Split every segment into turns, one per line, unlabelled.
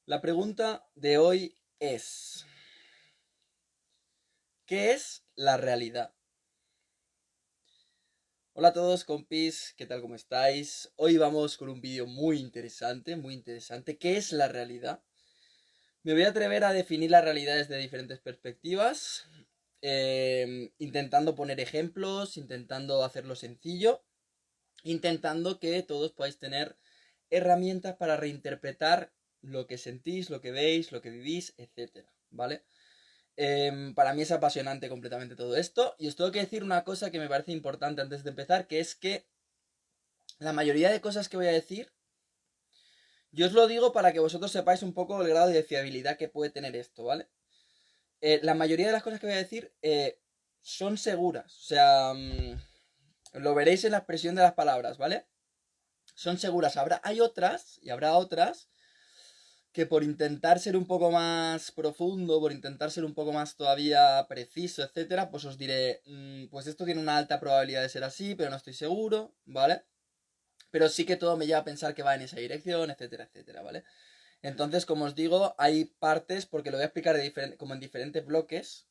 La pregunta de hoy es, ¿qué es la realidad? Hola a todos, compis, ¿qué tal? ¿Cómo estáis? Hoy vamos con un vídeo muy interesante, muy interesante. ¿Qué es la realidad? Me voy a atrever a definir la realidad desde diferentes perspectivas, intentando poner ejemplos, intentando hacerlo sencillo, intentando que todos podáis tener herramientas para reinterpretar lo que sentís, lo que veis, lo que vivís, etcétera, ¿vale? Para mí es apasionante completamente todo esto. Y os tengo que decir una cosa que me parece importante antes de empezar, que es que la mayoría de cosas que voy a decir, yo os lo digo para que vosotros sepáis un poco el grado de fiabilidad que puede tener esto, ¿vale? La mayoría de las cosas que voy a decir son seguras. O sea, lo veréis en la expresión de las palabras, ¿vale? Son seguras. Hay otras, y habrá otras, que por intentar ser un poco más profundo, por intentar ser un poco más todavía preciso, etcétera, pues os diré, pues esto tiene una alta probabilidad de ser así, pero no estoy seguro, ¿vale? Pero sí que todo me lleva a pensar que va en esa dirección, etcétera, etcétera, ¿vale? Entonces, como os digo, hay partes, porque lo voy a explicar como en diferentes bloques,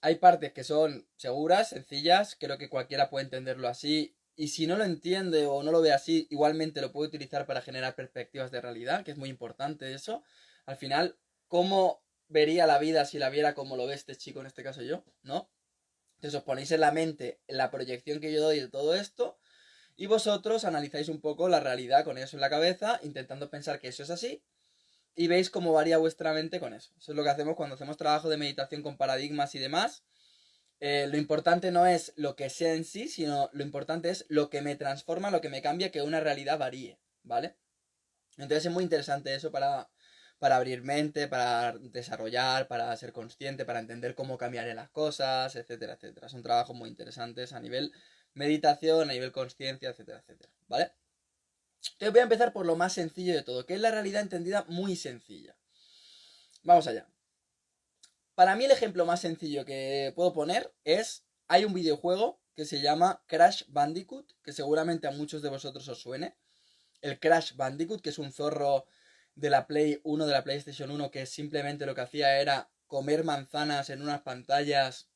hay partes que son seguras, sencillas, creo que cualquiera puede entenderlo así. Y si no lo entiende o no lo ve así, igualmente lo puede utilizar para generar perspectivas de realidad, que es muy importante eso. Al final, ¿cómo vería la vida si la viera como lo ve este chico, en este caso yo? ¿No? Entonces os ponéis en la mente la proyección que yo doy de todo esto y vosotros analizáis un poco la realidad con eso en la cabeza, intentando pensar que eso es así y veis cómo varía vuestra mente con eso. Eso es lo que hacemos cuando hacemos trabajo de meditación con paradigmas y demás. Lo importante no es lo que sea en sí, sino lo importante es lo que me transforma, lo que me cambia, que una realidad varíe, ¿vale? Entonces es muy interesante eso para abrir mente, para desarrollar, para ser consciente, para entender cómo cambiaré las cosas, etcétera, etcétera. Son trabajos muy interesantes a nivel meditación, a nivel conciencia, etcétera, etcétera, ¿vale? Entonces voy a empezar por lo más sencillo de todo, que es la realidad entendida muy sencilla. Vamos allá. Para mí el ejemplo más sencillo que puedo poner es, hay un videojuego que se llama Crash Bandicoot, que seguramente a muchos de vosotros os suene. El Crash Bandicoot, que es un zorro de la Play 1, de la PlayStation 1, que simplemente lo que hacía era comer manzanas en unas pantallas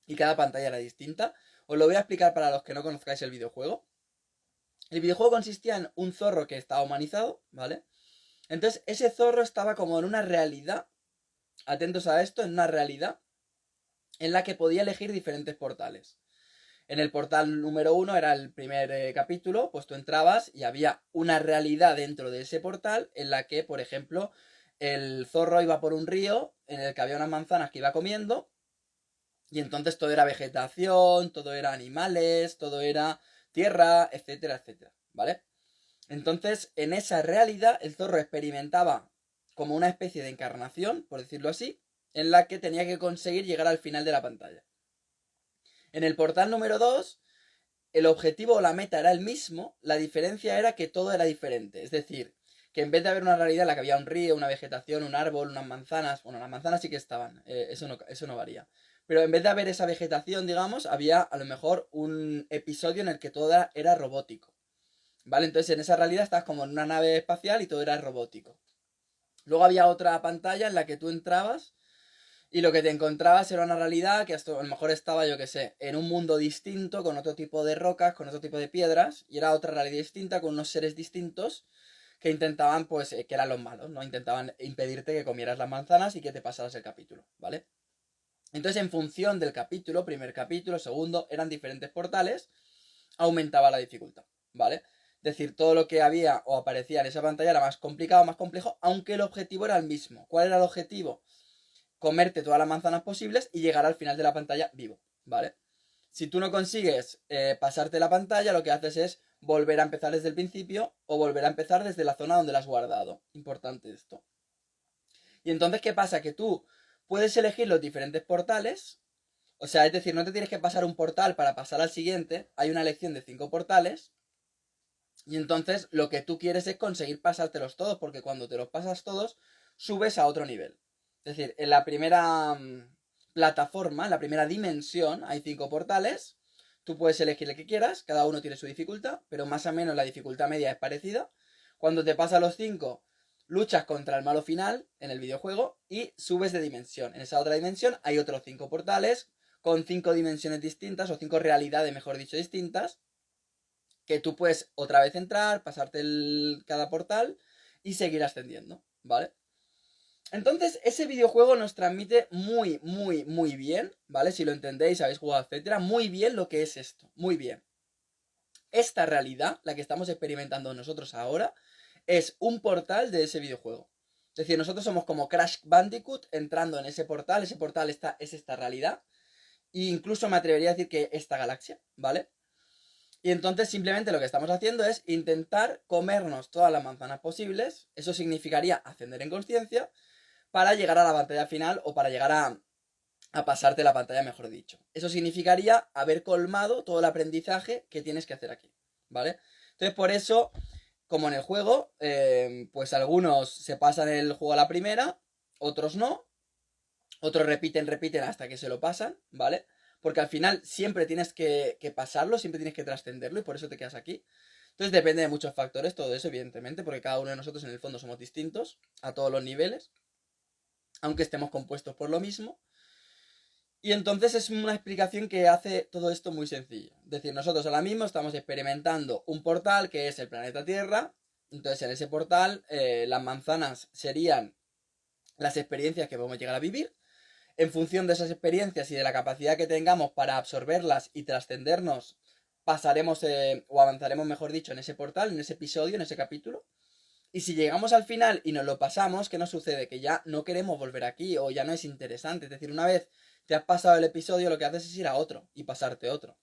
y cada pantalla era distinta. Os lo voy a explicar para los que no conozcáis el videojuego. El videojuego consistía en un zorro que estaba humanizado, ¿vale? Entonces ese zorro estaba como en una realidad, atentos a esto, en una realidad en la que podía elegir diferentes portales. En el portal número 1 era el primer capítulo, pues tú entrabas y había una realidad dentro de ese portal en la que, por ejemplo, el zorro iba por un río en el que había unas manzanas que iba comiendo y entonces todo era vegetación, todo era animales, todo era tierra, etcétera, etcétera, ¿vale? Entonces, en esa realidad, el zorro experimentaba como una especie de encarnación, por decirlo así, en la que tenía que conseguir llegar al final de la pantalla. En el portal número 2, el objetivo o la meta era el mismo, la diferencia era que todo era diferente. Es decir, que en vez de haber una realidad en la que había un río, una vegetación, un árbol, unas manzanas, bueno, las manzanas sí que estaban, eso no varía. Pero en vez de haber esa vegetación, digamos, había a lo mejor un episodio en el que todo era robótico. ¿Vale? Entonces en esa realidad estabas como en una nave espacial y todo era robótico. Luego había otra pantalla en la que tú entrabas y lo que te encontrabas era una realidad que hasta a lo mejor estaba, yo que sé, en un mundo distinto, con otro tipo de rocas, con otro tipo de piedras, y era otra realidad distinta, con unos seres distintos que intentaban, pues, que eran los malos, ¿no? Intentaban impedirte que comieras las manzanas y que te pasaras el capítulo, ¿vale? Entonces, en función del capítulo, primer capítulo, segundo, eran diferentes portales, aumentaba la dificultad, ¿vale? Es decir, todo lo que había o aparecía en esa pantalla era más complicado, más complejo, aunque el objetivo era el mismo. ¿Cuál era el objetivo? Comerte todas las manzanas posibles y llegar al final de la pantalla vivo, ¿vale? Si tú no consigues pasarte la pantalla, lo que haces es volver a empezar desde el principio o volver a empezar desde la zona donde la has guardado. Importante esto. Y entonces, ¿qué pasa? Que tú puedes elegir los diferentes portales. O sea, es decir, no te tienes que pasar un portal para pasar al siguiente. Hay una elección de 5 portales. Y entonces lo que tú quieres es conseguir pasártelos todos, porque cuando te los pasas todos, subes a otro nivel. Es decir, en la primera plataforma, en la primera dimensión, hay 5 portales. Tú puedes elegir el que quieras, cada uno tiene su dificultad, pero más o menos la dificultad media es parecida. Cuando te pasas los 5, luchas contra el malo final en el videojuego y subes de dimensión. En esa otra dimensión hay otros 5 portales con 5 dimensiones distintas, o 5 realidades, mejor dicho, distintas, que tú puedes otra vez entrar, pasarte cada portal y seguir ascendiendo, ¿vale? Entonces, ese videojuego nos transmite muy, muy, muy bien, ¿vale? Si lo entendéis, habéis jugado, etcétera, muy bien lo que es esto, muy bien. Esta realidad, la que estamos experimentando nosotros ahora, es un portal de ese videojuego. Es decir, nosotros somos como Crash Bandicoot entrando en ese portal es esta realidad, e incluso me atrevería a decir que esta galaxia, ¿vale? Y entonces simplemente lo que estamos haciendo es intentar comernos todas las manzanas posibles, eso significaría ascender en conciencia, para llegar a la pantalla final o para llegar a pasarte la pantalla, mejor dicho. Eso significaría haber colmado todo el aprendizaje que tienes que hacer aquí, ¿vale? Entonces por eso, como en el juego, pues algunos se pasan el juego a la primera, otros no, otros repiten hasta que se lo pasan, ¿vale? Porque al final siempre tienes que pasarlo, siempre tienes que trascenderlo y por eso te quedas aquí. Entonces depende de muchos factores todo eso, evidentemente, porque cada uno de nosotros en el fondo somos distintos a todos los niveles, aunque estemos compuestos por lo mismo. Y entonces es una explicación que hace todo esto muy sencillo. Es decir, nosotros ahora mismo estamos experimentando un portal que es el planeta Tierra. Entonces en ese portal las manzanas serían las experiencias que podemos llegar a vivir. En función de esas experiencias y de la capacidad que tengamos para absorberlas y trascendernos, pasaremos o avanzaremos, mejor dicho, en ese portal, en ese episodio, en ese capítulo. Y si llegamos al final y nos lo pasamos, ¿qué nos sucede? Que ya no queremos volver aquí o ya no es interesante. Es decir, una vez te has pasado el episodio, lo que haces es ir a otro y pasarte otro.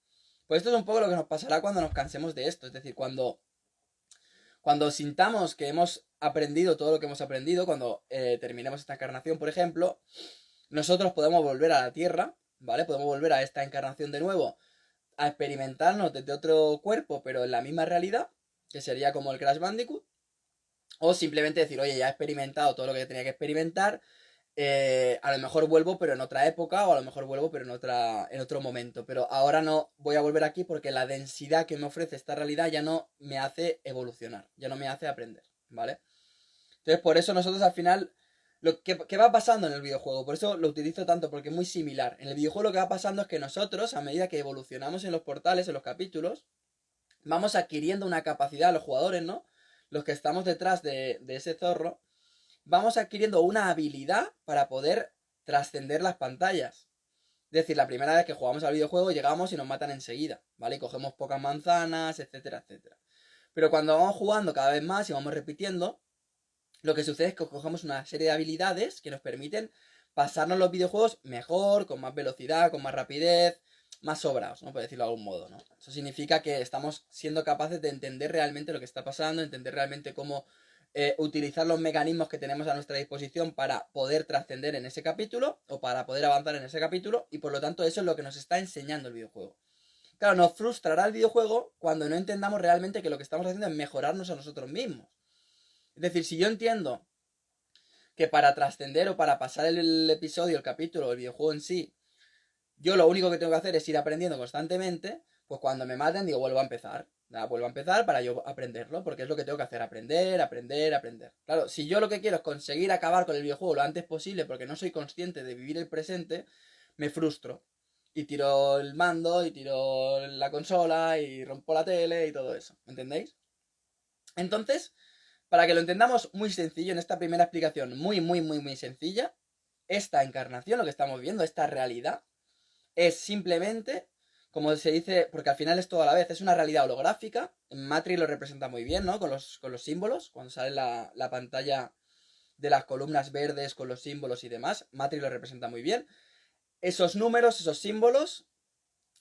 Pues esto es un poco lo que nos pasará cuando nos cansemos de esto. Es decir, cuando sintamos que hemos aprendido todo lo que hemos aprendido, cuando terminemos esta encarnación, por ejemplo, nosotros podemos volver a la Tierra, ¿vale? Podemos volver a esta encarnación de nuevo, a experimentarnos desde otro cuerpo, pero en la misma realidad, que sería como el Crash Bandicoot. O simplemente decir, oye, ya he experimentado todo lo que tenía que experimentar. A lo mejor vuelvo, pero en otra época, o a lo mejor vuelvo, pero en otro momento. Pero ahora no voy a volver aquí porque la densidad que me ofrece esta realidad ya no me hace evolucionar, ya no me hace aprender, ¿vale? Entonces, por eso nosotros al final, ¿qué va pasando en el videojuego? Por eso lo utilizo tanto, porque es muy similar. En el videojuego lo que va pasando es que nosotros, a medida que evolucionamos en los portales, en los capítulos, vamos adquiriendo una capacidad, los jugadores, ¿no? Los que estamos detrás de ese zorro, vamos adquiriendo una habilidad para poder trascender las pantallas. Es decir, la primera vez que jugamos al videojuego llegamos y nos matan enseguida, ¿vale? Y cogemos pocas manzanas, etcétera, etcétera. Pero cuando vamos jugando cada vez más y vamos repitiendo, lo que sucede es que cogemos una serie de habilidades que nos permiten pasarnos los videojuegos mejor, con más velocidad, con más rapidez, más sobrados, ¿no? Por decirlo de algún modo, ¿no? Eso significa que estamos siendo capaces de entender realmente lo que está pasando, entender realmente cómo utilizar los mecanismos que tenemos a nuestra disposición para poder trascender en ese capítulo o para poder avanzar en ese capítulo, y por lo tanto eso es lo que nos está enseñando el videojuego. Claro, nos frustrará el videojuego cuando no entendamos realmente que lo que estamos haciendo es mejorarnos a nosotros mismos. Es decir, si yo entiendo que para trascender o para pasar el episodio, el capítulo, el videojuego en sí, yo lo único que tengo que hacer es ir aprendiendo constantemente, pues cuando me maten digo, vuelvo a empezar. Nada, vuelvo a empezar para yo aprenderlo, porque es lo que tengo que hacer, aprender, aprender, aprender. Claro, si yo lo que quiero es conseguir acabar con el videojuego lo antes posible porque no soy consciente de vivir el presente, me frustro. Y tiro el mando, y tiro la consola, y rompo la tele y todo eso. ¿Entendéis? Entonces, para que lo entendamos muy sencillo, en esta primera explicación muy, muy, muy, muy sencilla, esta encarnación, lo que estamos viendo, esta realidad, es simplemente, como se dice, porque al final es todo a la vez, es una realidad holográfica. Matrix lo representa muy bien, ¿no? Con los símbolos, cuando sale la pantalla de las columnas verdes con los símbolos y demás, Matrix lo representa muy bien. Esos números, esos símbolos,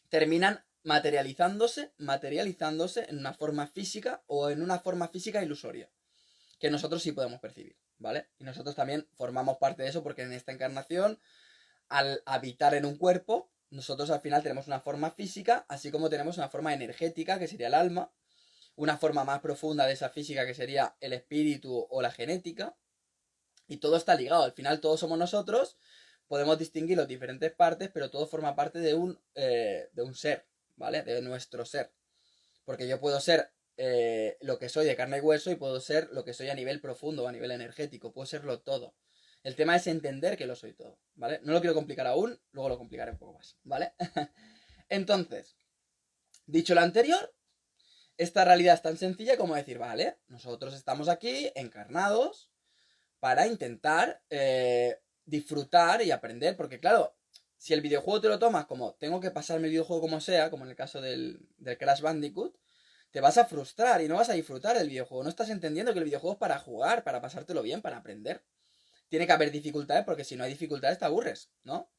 terminan materializándose en una forma física o en una forma física ilusoria, que nosotros sí podemos percibir, ¿vale? Y nosotros también formamos parte de eso porque en esta encarnación, al habitar en un cuerpo, nosotros al final tenemos una forma física, así como tenemos una forma energética, que sería el alma, una forma más profunda de esa física, que sería el espíritu o la genética, y todo está ligado, al final todos somos nosotros, podemos distinguir las diferentes partes, pero todo forma parte de un ser, ¿vale? De nuestro ser. Porque yo puedo ser lo que soy de carne y hueso y puedo ser lo que soy a nivel profundo, a nivel energético, puedo serlo todo. El tema es entender que lo soy todo, ¿vale? No lo quiero complicar aún, luego lo complicaré un poco más, ¿vale? Entonces, dicho lo anterior, esta realidad es tan sencilla como decir, vale, nosotros estamos aquí encarnados para intentar disfrutar y aprender, porque claro, si el videojuego te lo tomas como tengo que pasarme el videojuego como sea, como en el caso del Crash Bandicoot, te vas a frustrar y no vas a disfrutar del videojuego. No estás entendiendo que el videojuego es para jugar, para pasártelo bien, para aprender. Tiene que haber dificultades porque si no hay dificultades te aburres, ¿no?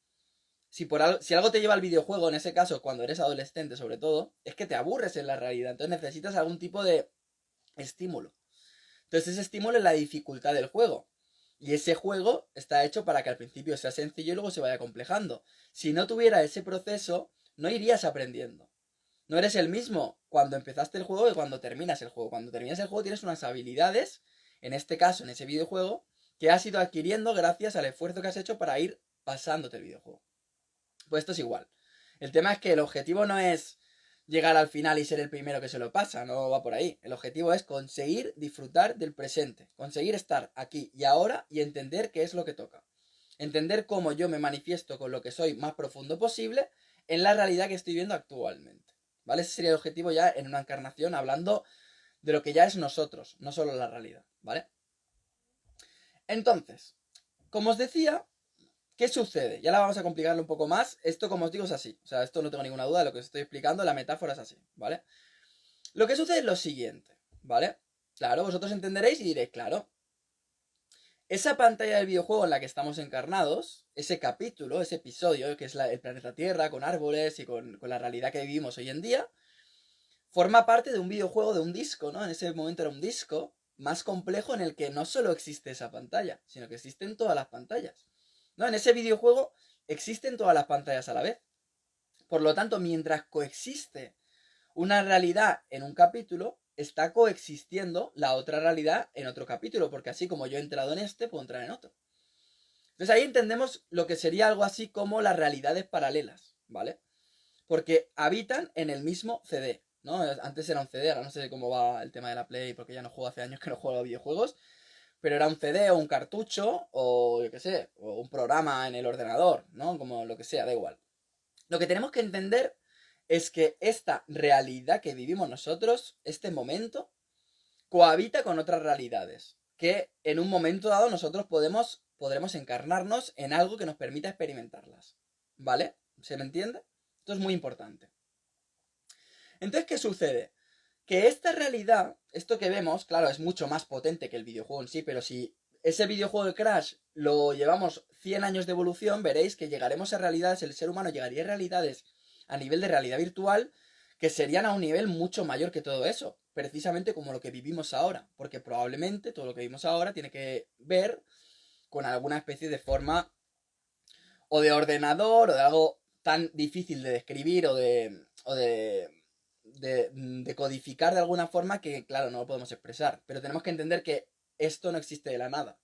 Si algo te lleva al videojuego, en ese caso, cuando eres adolescente sobre todo, es que te aburres en la realidad. Entonces necesitas algún tipo de estímulo. Entonces ese estímulo es la dificultad del juego. Y ese juego está hecho para que al principio sea sencillo y luego se vaya complejando. Si no tuviera ese proceso, no irías aprendiendo. No eres el mismo cuando empezaste el juego que cuando terminas el juego. Cuando terminas el juego tienes unas habilidades, en este caso, en ese videojuego, que has ido adquiriendo gracias al esfuerzo que has hecho para ir pasándote el videojuego. Pues esto es igual. El tema es que el objetivo no es llegar al final y ser el primero que se lo pasa, no va por ahí. El objetivo es conseguir disfrutar del presente, conseguir estar aquí y ahora y entender qué es lo que toca. Entender cómo yo me manifiesto con lo que soy más profundo posible en la realidad que estoy viendo actualmente. ¿Vale? Ese sería el objetivo ya en una encarnación, hablando de lo que ya es nosotros, no solo la realidad, ¿vale? Entonces, como os decía, ¿qué sucede? Ya la vamos a complicarlo un poco más. Esto, como os digo, es así. O sea, esto no tengo ninguna duda de lo que os estoy explicando. La metáfora es así, ¿vale? Lo que sucede es lo siguiente, ¿vale? Claro, vosotros entenderéis y diréis, claro, esa pantalla del videojuego en la que estamos encarnados, ese capítulo, ese episodio, que es el planeta Tierra, con árboles y con la realidad que vivimos hoy en día, forma parte de un videojuego, de un disco, ¿no? En ese momento era un disco más complejo en el que no solo existe esa pantalla, sino que existen todas las pantallas. ¿No? En ese videojuego existen todas las pantallas a la vez. Por lo tanto, mientras coexiste una realidad en un capítulo, está coexistiendo la otra realidad en otro capítulo, porque así como yo he entrado en este, puedo entrar en otro. Entonces ahí entendemos lo que sería algo así como las realidades paralelas, ¿vale? Porque habitan en el mismo CD, ¿no? Antes era un CD, ahora no sé cómo va el tema de la Play, porque ya no juego, hace años que no juego a videojuegos, pero era un CD o un cartucho o yo qué sé, o un programa en el ordenador, ¿no? Como lo que sea, da igual. Lo que tenemos que entender es que esta realidad que vivimos nosotros, este momento, cohabita con otras realidades, que en un momento dado nosotros podremos encarnarnos en algo que nos permita experimentarlas, ¿vale? ¿Se me entiende? Esto es muy importante. Entonces, ¿qué sucede? Que esta realidad, esto que vemos, claro, es mucho más potente que el videojuego en sí, pero si ese videojuego de Crash lo llevamos 100 años de evolución, veréis que llegaremos a realidades, el ser humano llegaría a realidades a nivel de realidad virtual que serían a un nivel mucho mayor que todo eso, precisamente como lo que vivimos ahora, porque probablemente todo lo que vivimos ahora tiene que ver con alguna especie de forma o de ordenador o de algo tan difícil de describir o de codificar de alguna forma que, claro, no lo podemos expresar. Pero tenemos que entender que esto no existe de la nada.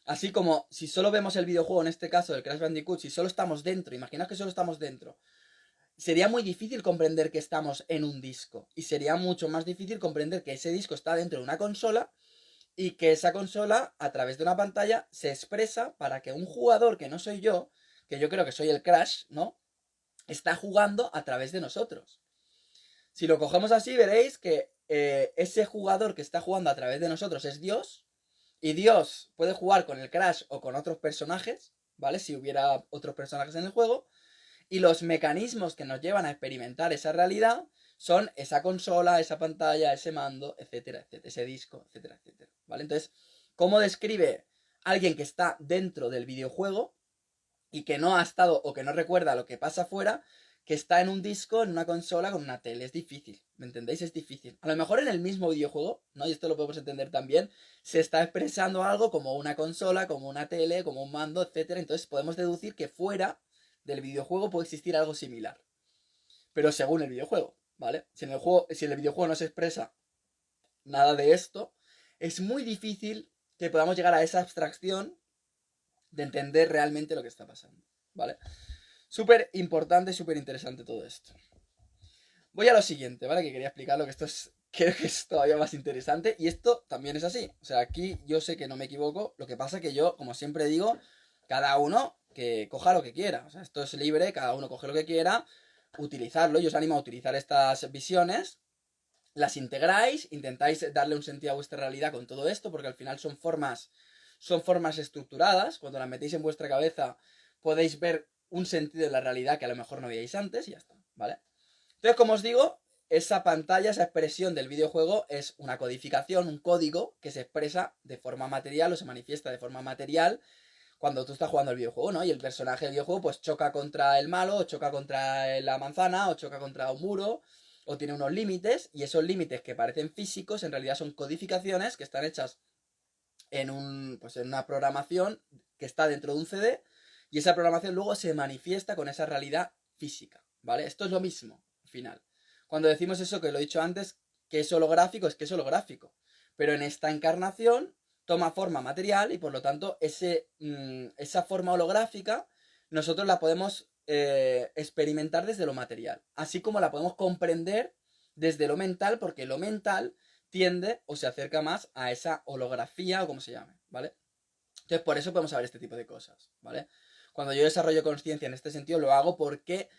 Así como si solo vemos el videojuego, en este caso del Crash Bandicoot, si solo estamos dentro, imaginaos que solo estamos dentro, sería muy difícil comprender que estamos en un disco. Y sería mucho más difícil comprender que ese disco está dentro de una consola y que esa consola, a través de una pantalla, se expresa para que un jugador que no soy yo, que yo creo que soy el Crash, ¿no? Está jugando a través de nosotros. Si lo cogemos así, veréis que ese jugador que está jugando a través de nosotros es Dios. Y Dios puede jugar con el Crash o con otros personajes, ¿vale? Si hubiera otros personajes en el juego. Y los mecanismos que nos llevan a experimentar esa realidad son esa consola, esa pantalla, ese mando, etcétera, etcétera, ese disco, etcétera, etcétera. ¿Vale? Entonces, ¿cómo describe alguien que está dentro del videojuego y que no ha estado o que no recuerda lo que pasa afuera, que está en un disco, en una consola, con una tele? Es difícil, ¿me entendéis? Es difícil. A lo mejor en el mismo videojuego, ¿no? Y esto lo podemos entender también, se está expresando algo como una consola, como una tele, como un mando, etcétera. Entonces podemos deducir que fuera del videojuego puede existir algo similar. Pero según el videojuego, ¿vale? Si en el videojuego no se expresa nada de esto, es muy difícil que podamos llegar a esa abstracción de entender realmente lo que está pasando, ¿vale? Súper importante, súper interesante todo esto. Voy a lo siguiente, ¿vale? Que quería explicarlo, que esto es creo que es todavía más interesante. Y esto también es así. O sea, aquí yo sé que no me equivoco. Lo que pasa que yo, como siempre digo, cada uno que coja lo que quiera. O sea, esto es libre, cada uno coge lo que quiera, utilizarlo. Yo os animo a utilizar estas visiones, las integráis, intentáis darle un sentido a vuestra realidad con todo esto, porque al final son formas estructuradas. Cuando las metéis en vuestra cabeza podéis ver un sentido en la realidad que a lo mejor no veíais antes y ya está, ¿vale? Entonces, como os digo, esa pantalla, esa expresión del videojuego es una codificación, un código que se expresa de forma material o se manifiesta de forma material cuando tú estás jugando el videojuego, ¿no? Y el personaje del videojuego pues choca contra el malo, o choca contra la manzana, o choca contra un muro, o tiene unos límites, y esos límites que parecen físicos en realidad son codificaciones que están hechas pues en una programación que está dentro de un CD, y esa programación luego se manifiesta con esa realidad física, ¿vale? Esto es lo mismo, al final. Cuando decimos eso, que lo he dicho antes, que es holográfico, es que es holográfico. Pero en esta encarnación toma forma material y por lo tanto esa forma holográfica nosotros la podemos experimentar desde lo material. Así como la podemos comprender desde lo mental, porque lo mental tiende o se acerca más a esa holografía o como se llame, ¿vale? Entonces por eso podemos saber este tipo de cosas, ¿vale? Cuando yo desarrollo conciencia en este sentido lo hago porque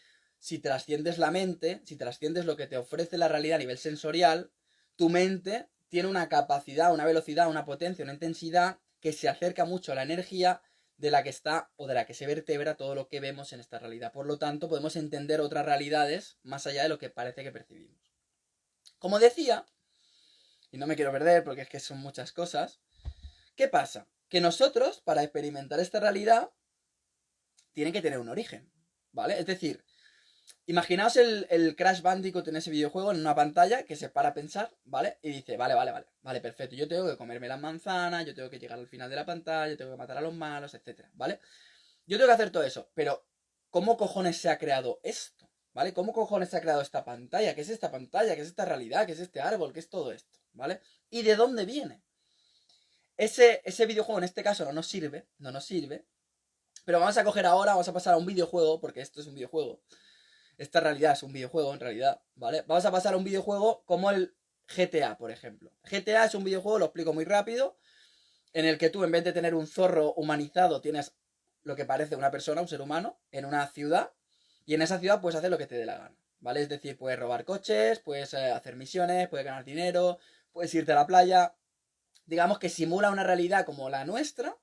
si trasciendes la mente, si trasciendes lo que te ofrece la realidad a nivel sensorial, tu mente tiene una capacidad, una velocidad, una potencia, una intensidad que se acerca mucho a la energía de la que está o de la que se vertebra todo lo que vemos en esta realidad. Por lo tanto, podemos entender otras realidades más allá de lo que parece que percibimos. Como decía, y no me quiero perder porque es que son muchas cosas, ¿qué pasa? Que nosotros, para experimentar esta realidad, tienen que tener un origen, ¿vale? Es decir, imaginaos el Crash Bandicoot en ese videojuego en una pantalla que se para a pensar, ¿vale? Y dice, vale, perfecto, yo tengo que comerme las manzanas, yo tengo que llegar al final de la pantalla, yo tengo que matar a los malos, etcétera, ¿vale? Yo tengo que hacer todo eso, pero ¿cómo cojones se ha creado esto? ¿Vale? ¿Cómo cojones se ha creado esta pantalla? ¿Qué es esta pantalla? ¿Qué es esta realidad? ¿Qué es este árbol? ¿Qué es todo esto? ¿Vale? ¿Y de dónde viene? Ese videojuego en este caso no nos sirve, pero vamos a coger ahora, vamos a pasar a un videojuego, porque esto es un videojuego. Esta realidad es un videojuego, en realidad, ¿vale? Vamos a pasar a un videojuego como el GTA, por ejemplo. GTA es un videojuego, lo explico muy rápido, en el que tú, en vez de tener un zorro humanizado, tienes lo que parece una persona, un ser humano, en una ciudad, y en esa ciudad puedes hacer lo que te dé la gana, ¿vale? Es decir, puedes robar coches, puedes hacer misiones, puedes ganar dinero, puedes irte a la playa. Digamos que simula una realidad como la nuestra,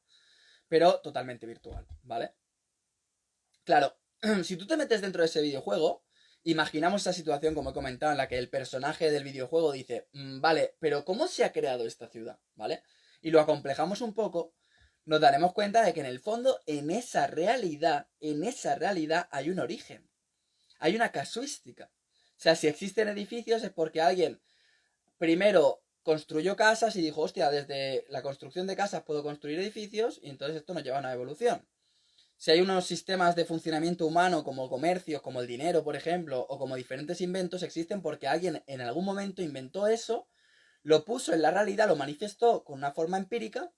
pero totalmente virtual, ¿vale? Claro, si tú te metes dentro de ese videojuego, imaginamos esa situación, como he comentado, en la que el personaje del videojuego dice, vale, pero ¿cómo se ha creado esta ciudad? ¿Vale? Y lo acomplejamos un poco, nos daremos cuenta de que en el fondo, en esa realidad hay un origen, hay una casuística. O sea, si existen edificios es porque alguien primero construyó casas y dijo, hostia, desde la construcción de casas puedo construir edificios y entonces esto nos lleva a una evolución. Si hay unos sistemas de funcionamiento humano como comercios, como el dinero, por ejemplo, o como diferentes inventos, existen porque alguien en algún momento inventó eso, lo puso en la realidad, lo manifestó con una forma empírica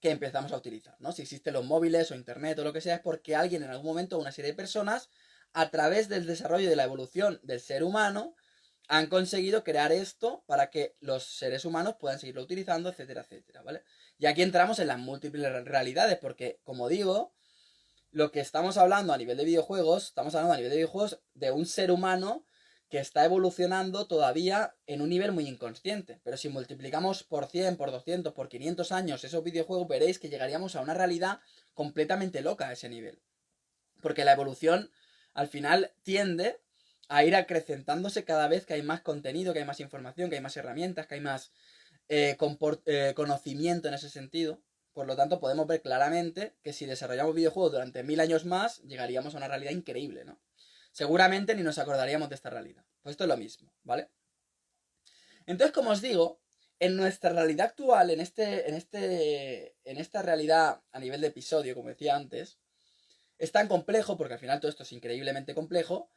que empezamos a utilizar, ¿no? Si existen los móviles o internet o lo que sea, es porque alguien en algún momento, una serie de personas, a través del desarrollo de la evolución del ser humano, han conseguido crear esto para que los seres humanos puedan seguirlo utilizando, etcétera, etcétera, ¿vale? Y aquí entramos en las múltiples realidades, porque, como digo, lo que estamos hablando a nivel de videojuegos, estamos hablando a nivel de videojuegos de un ser humano que está evolucionando todavía en un nivel muy inconsciente. Pero si multiplicamos por 100, por 200, por 500 años esos videojuegos, veréis que llegaríamos a una realidad completamente loca a ese nivel. Porque la evolución al final tiende a ir acrecentándose cada vez que hay más contenido, que hay más información, que hay más herramientas, que hay más conocimiento en ese sentido. Por lo tanto, podemos ver claramente que si desarrollamos videojuegos durante 1000 años más, llegaríamos a una realidad increíble, ¿no? Seguramente ni nos acordaríamos de esta realidad. Pues esto es lo mismo, ¿vale? Entonces, como os digo, en nuestra realidad actual, en esta realidad a nivel de episodio, como decía antes, es tan complejo, porque al final todo esto es increíblemente complejo,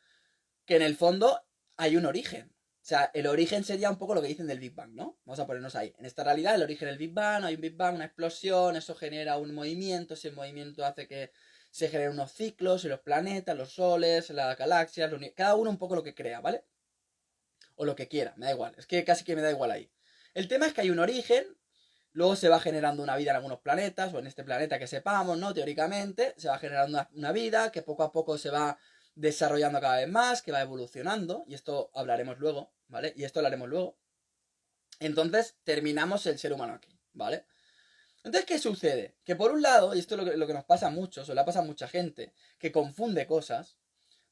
que en el fondo hay un origen. O sea, el origen sería un poco lo que dicen del Big Bang, ¿no? Vamos a ponernos ahí. En esta realidad, el origen del Big Bang, hay un Big Bang, una explosión, eso genera un movimiento, ese movimiento hace que se generen unos ciclos, y los planetas, los soles, las galaxias, cada uno un poco lo que crea, ¿vale? o lo que quiera, me da igual, es que casi que me da igual ahí. El tema es que hay un origen, luego se va generando una vida en algunos planetas, o en este planeta que sepamos, ¿no? Teóricamente, se va generando una vida que poco a poco se va desarrollando cada vez más, que va evolucionando, y esto hablaremos luego, ¿vale? Y esto lo haremos luego. Entonces, terminamos el ser humano aquí, ¿vale? Entonces, ¿qué sucede? Que por un lado, y esto es lo que nos pasa a muchos, o le pasa a mucha gente, que confunde cosas,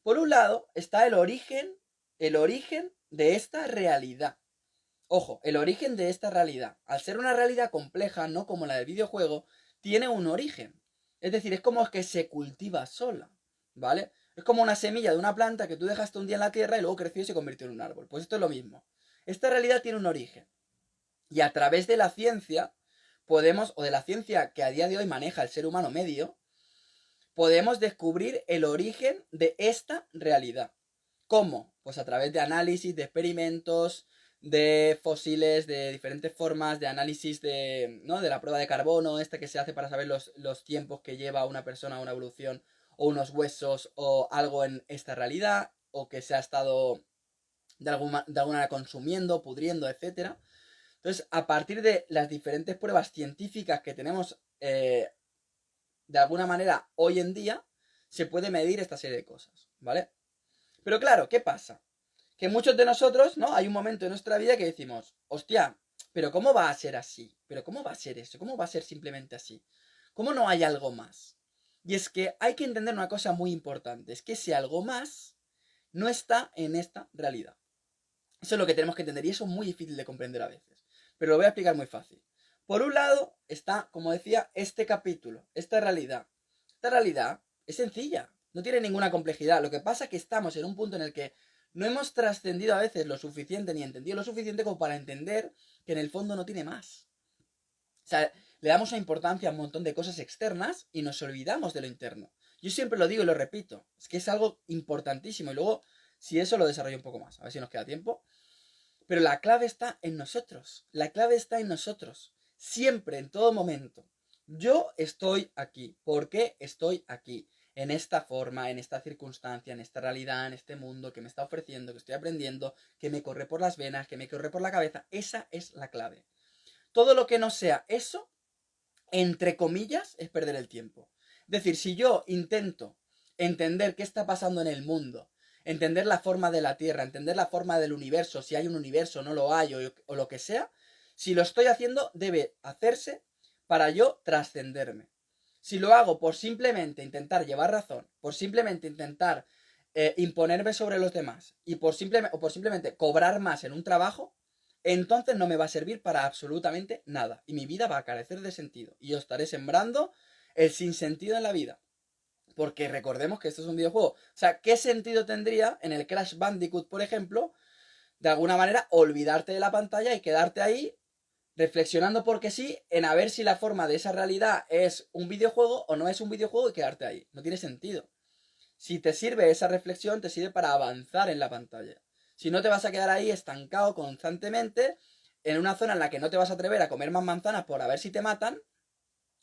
por un lado está el origen de esta realidad. Ojo, el origen de esta realidad, al ser una realidad compleja, no como la del videojuego, tiene un origen. Es decir, es como que se cultiva sola, ¿vale? Es como una semilla de una planta que tú dejaste un día en la tierra y luego creció y se convirtió en un árbol. Pues esto es lo mismo. Esta realidad tiene un origen. Y a través de la ciencia podemos, o de la ciencia que a día de hoy maneja el ser humano medio, podemos descubrir el origen de esta realidad. ¿Cómo? Pues a través de análisis, de experimentos, de fósiles, de diferentes formas, de análisis de, ¿no? De la prueba de carbono, esta que se hace para saber los tiempos que lleva una persona a una evolución, o unos huesos, o algo en esta realidad, o que se ha estado de alguna manera consumiendo, pudriendo, etcétera. Entonces, a partir de las diferentes pruebas científicas que tenemos de alguna manera hoy en día, se puede medir esta serie de cosas, ¿vale? Pero claro, ¿qué pasa? Que muchos de nosotros, ¿no? Hay un momento en nuestra vida que decimos, hostia, pero ¿cómo va a ser así? ¿Pero cómo va a ser eso? ¿Cómo va a ser simplemente así? ¿Cómo no hay algo más? Y es que hay que entender una cosa muy importante, es que ese algo más no está en esta realidad. Eso es lo que tenemos que entender y eso es muy difícil de comprender a veces. Pero lo voy a explicar muy fácil. Por un lado está, como decía, este capítulo, esta realidad. Esta realidad es sencilla, no tiene ninguna complejidad. Lo que pasa es que estamos en un punto en el que no hemos trascendido a veces lo suficiente ni entendido lo suficiente como para entender que en el fondo no tiene más. O sea, le damos una importancia a un montón de cosas externas y nos olvidamos de lo interno. Yo siempre lo digo y lo repito, es que es algo importantísimo y luego, si eso lo desarrollo un poco más, a ver si nos queda tiempo. Pero la clave está en nosotros. La clave está en nosotros. Siempre, en todo momento. Yo estoy aquí. ¿Por qué estoy aquí? En esta forma, en esta circunstancia, en esta realidad, en este mundo que me está ofreciendo, que estoy aprendiendo, que me corre por las venas, que me corre por la cabeza. Esa es la clave. Todo lo que no sea eso, entre comillas, es perder el tiempo. Es decir, si yo intento entender qué está pasando en el mundo, entender la forma de la Tierra, entender la forma del universo, si hay un universo, no lo hay, o lo que sea, si lo estoy haciendo, debe hacerse para yo trascenderme. Si lo hago por simplemente intentar llevar razón, por simplemente intentar imponerme sobre los demás y por simplemente cobrar más en un trabajo, entonces no me va a servir para absolutamente nada. Y mi vida va a carecer de sentido. Y yo estaré sembrando el sinsentido en la vida. Porque recordemos que esto es un videojuego. O sea, ¿qué sentido tendría en el Crash Bandicoot, por ejemplo, de alguna manera olvidarte de la pantalla y quedarte ahí reflexionando porque sí, en a ver si la forma de esa realidad es un videojuego o no es un videojuego y quedarte ahí? No tiene sentido. Si te sirve esa reflexión, te sirve para avanzar en la pantalla. Si no, te vas a quedar ahí estancado constantemente en una zona en la que no te vas a atrever a comer más manzanas por a ver si te matan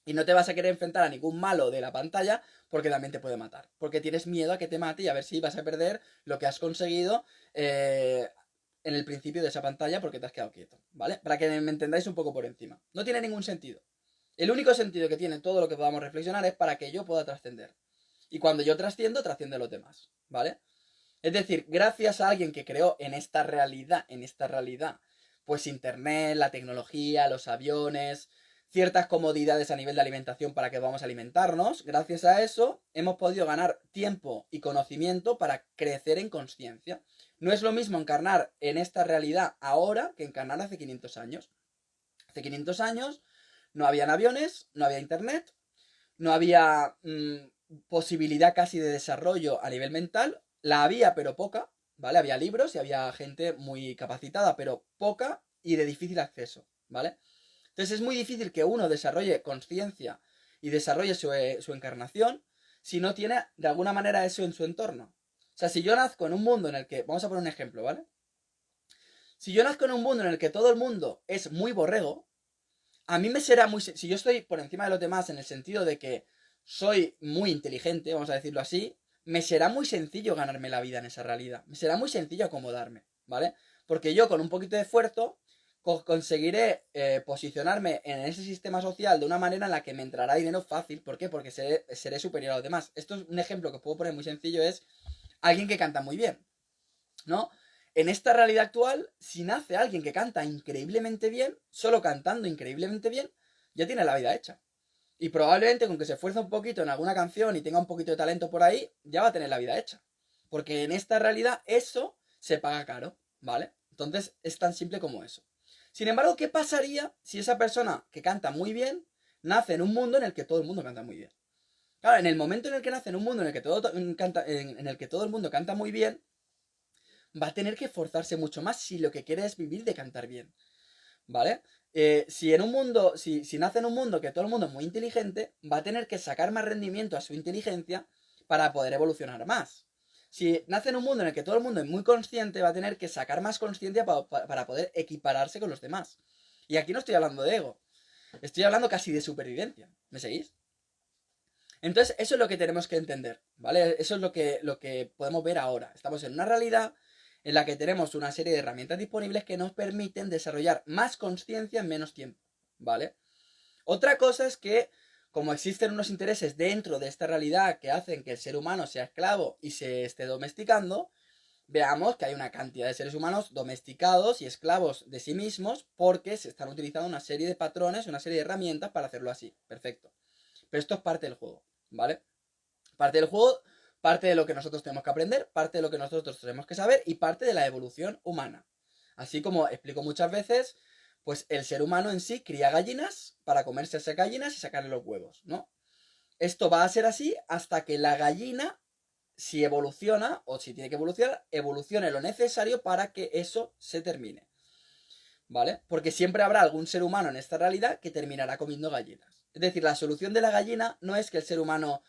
y no te vas a querer enfrentar a ningún malo de la pantalla porque también te puede matar. Porque tienes miedo a que te mate y a ver si vas a perder lo que has conseguido en el principio de esa pantalla porque te has quedado quieto, ¿vale? Para que me entendáis un poco por encima. No tiene ningún sentido. El único sentido que tiene todo lo que podamos reflexionar es para que yo pueda trascender. Y cuando yo trasciendo, trasciende a los demás, ¿vale? Es decir, gracias a alguien que creó en esta realidad, pues internet, la tecnología, los aviones, ciertas comodidades a nivel de alimentación para que podamos alimentarnos, gracias a eso hemos podido ganar tiempo y conocimiento para crecer en conciencia. No es lo mismo encarnar en esta realidad ahora que encarnar hace 500 años. Hace 500 años no habían aviones, no había internet, no había posibilidad casi de desarrollo a nivel mental. La había, pero poca, ¿vale? Había libros y había gente muy capacitada, pero poca y de difícil acceso, ¿vale? Entonces es muy difícil que uno desarrolle conciencia y desarrolle su encarnación si no tiene de alguna manera eso en su entorno. O sea, si yo nazco en un mundo en el que, vamos a poner un ejemplo, ¿vale? Si yo nazco en un mundo en el que todo el mundo es muy borrego, a mí me será muy... Si yo estoy por encima de los demás en el sentido de que soy muy inteligente, vamos a decirlo así, me será muy sencillo ganarme la vida en esa realidad. Me será muy sencillo acomodarme, ¿vale? Porque yo con un poquito de esfuerzo conseguiré posicionarme en ese sistema social de una manera en la que me entrará dinero fácil. ¿Por qué? Porque seré superior a los demás. Esto es un ejemplo que os puedo poner muy sencillo, es alguien que canta muy bien, ¿no? En esta realidad actual, si nace alguien que canta increíblemente bien, solo cantando increíblemente bien, ya tiene la vida hecha. Y probablemente con que se esfuerce un poquito en alguna canción y tenga un poquito de talento por ahí, ya va a tener la vida hecha. Porque en esta realidad eso se paga caro, ¿vale? Entonces es tan simple como eso. Sin embargo, ¿qué pasaría si esa persona que canta muy bien nace en un mundo en el que todo el mundo canta muy bien? Claro, en el momento en el que nace en un mundo en el que en el que todo el mundo canta muy bien, va a tener que esforzarse mucho más si lo que quiere es vivir de cantar bien, ¿vale? Si en un mundo, si nace en un mundo que todo el mundo es muy inteligente, va a tener que sacar más rendimiento a su inteligencia para poder evolucionar más. Si nace en un mundo en el que todo el mundo es muy consciente, va a tener que sacar más conciencia para poder equipararse con los demás. Y aquí no estoy hablando de ego, estoy hablando casi de supervivencia. ¿Me seguís? Entonces, eso es lo que tenemos que entender, ¿vale? Eso es lo que podemos ver ahora. Estamos en una realidad en la que tenemos una serie de herramientas disponibles que nos permiten desarrollar más conciencia en menos tiempo, ¿vale? Otra cosa es que, como existen unos intereses dentro de esta realidad que hacen que el ser humano sea esclavo y se esté domesticando, veamos que hay una cantidad de seres humanos domesticados y esclavos de sí mismos porque se están utilizando una serie de patrones, una serie de herramientas para hacerlo así. Perfecto. Pero esto es parte del juego, ¿vale? Parte del juego, parte de lo que nosotros tenemos que aprender, parte de lo que nosotros tenemos que saber y parte de la evolución humana. Así como explico muchas veces, pues el ser humano en sí cría gallinas para comerse esas gallinas y sacarle los huevos, ¿no? Esto va a ser así hasta que la gallina, si evoluciona o si tiene que evolucionar, evolucione lo necesario para que eso se termine, ¿vale? Porque siempre habrá algún ser humano en esta realidad que terminará comiendo gallinas. Es decir, la solución de la gallina no es que el ser humano,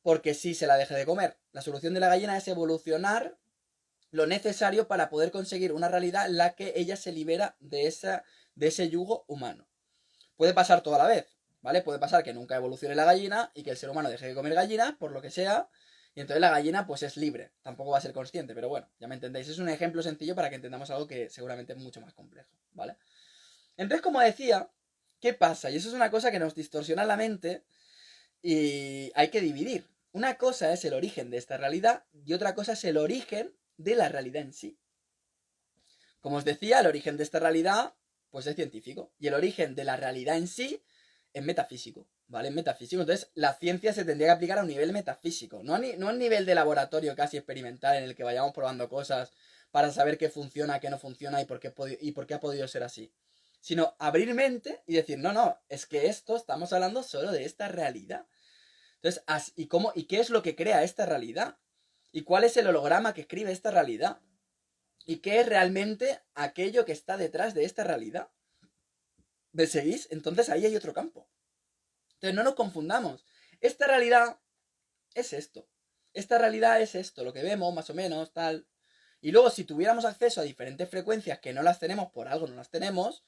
porque sí, se la deje de comer. La solución de la gallina es evolucionar lo necesario para poder conseguir una realidad en la que ella se libera de ese yugo humano. Puede pasar toda la vez, ¿vale? Puede pasar que nunca evolucione la gallina y que el ser humano deje de comer gallinas, por lo que sea, y entonces la gallina pues es libre. Tampoco va a ser consciente, pero bueno, ya me entendéis. Es un ejemplo sencillo para que entendamos algo que seguramente es mucho más complejo, ¿vale? Entonces, como decía, ¿qué pasa? Y eso es una cosa que nos distorsiona la mente y hay que dividir. Una cosa es el origen de esta realidad y otra cosa es el origen de la realidad en sí. Como os decía, el origen de esta realidad pues es científico y el origen de la realidad en sí es metafísico, ¿vale? Es metafísico. Entonces, la ciencia se tendría que aplicar a un nivel metafísico, no a un nivel de laboratorio casi experimental en el que vayamos probando cosas para saber qué funciona, qué no funciona y por qué ha podido ser así. Sino abrir mente y decir, no, no, es que esto estamos hablando solo de esta realidad. Entonces, ¿y qué es lo que crea esta realidad? ¿Y cuál es el holograma que escribe esta realidad? ¿Y qué es realmente aquello que está detrás de esta realidad? ¿Me seguís? Entonces ahí hay otro campo. Entonces no nos confundamos. Esta realidad es esto. Esta realidad es esto, lo que vemos más o menos, tal. Y luego si tuviéramos acceso a diferentes frecuencias que no las tenemos, por algo no las tenemos,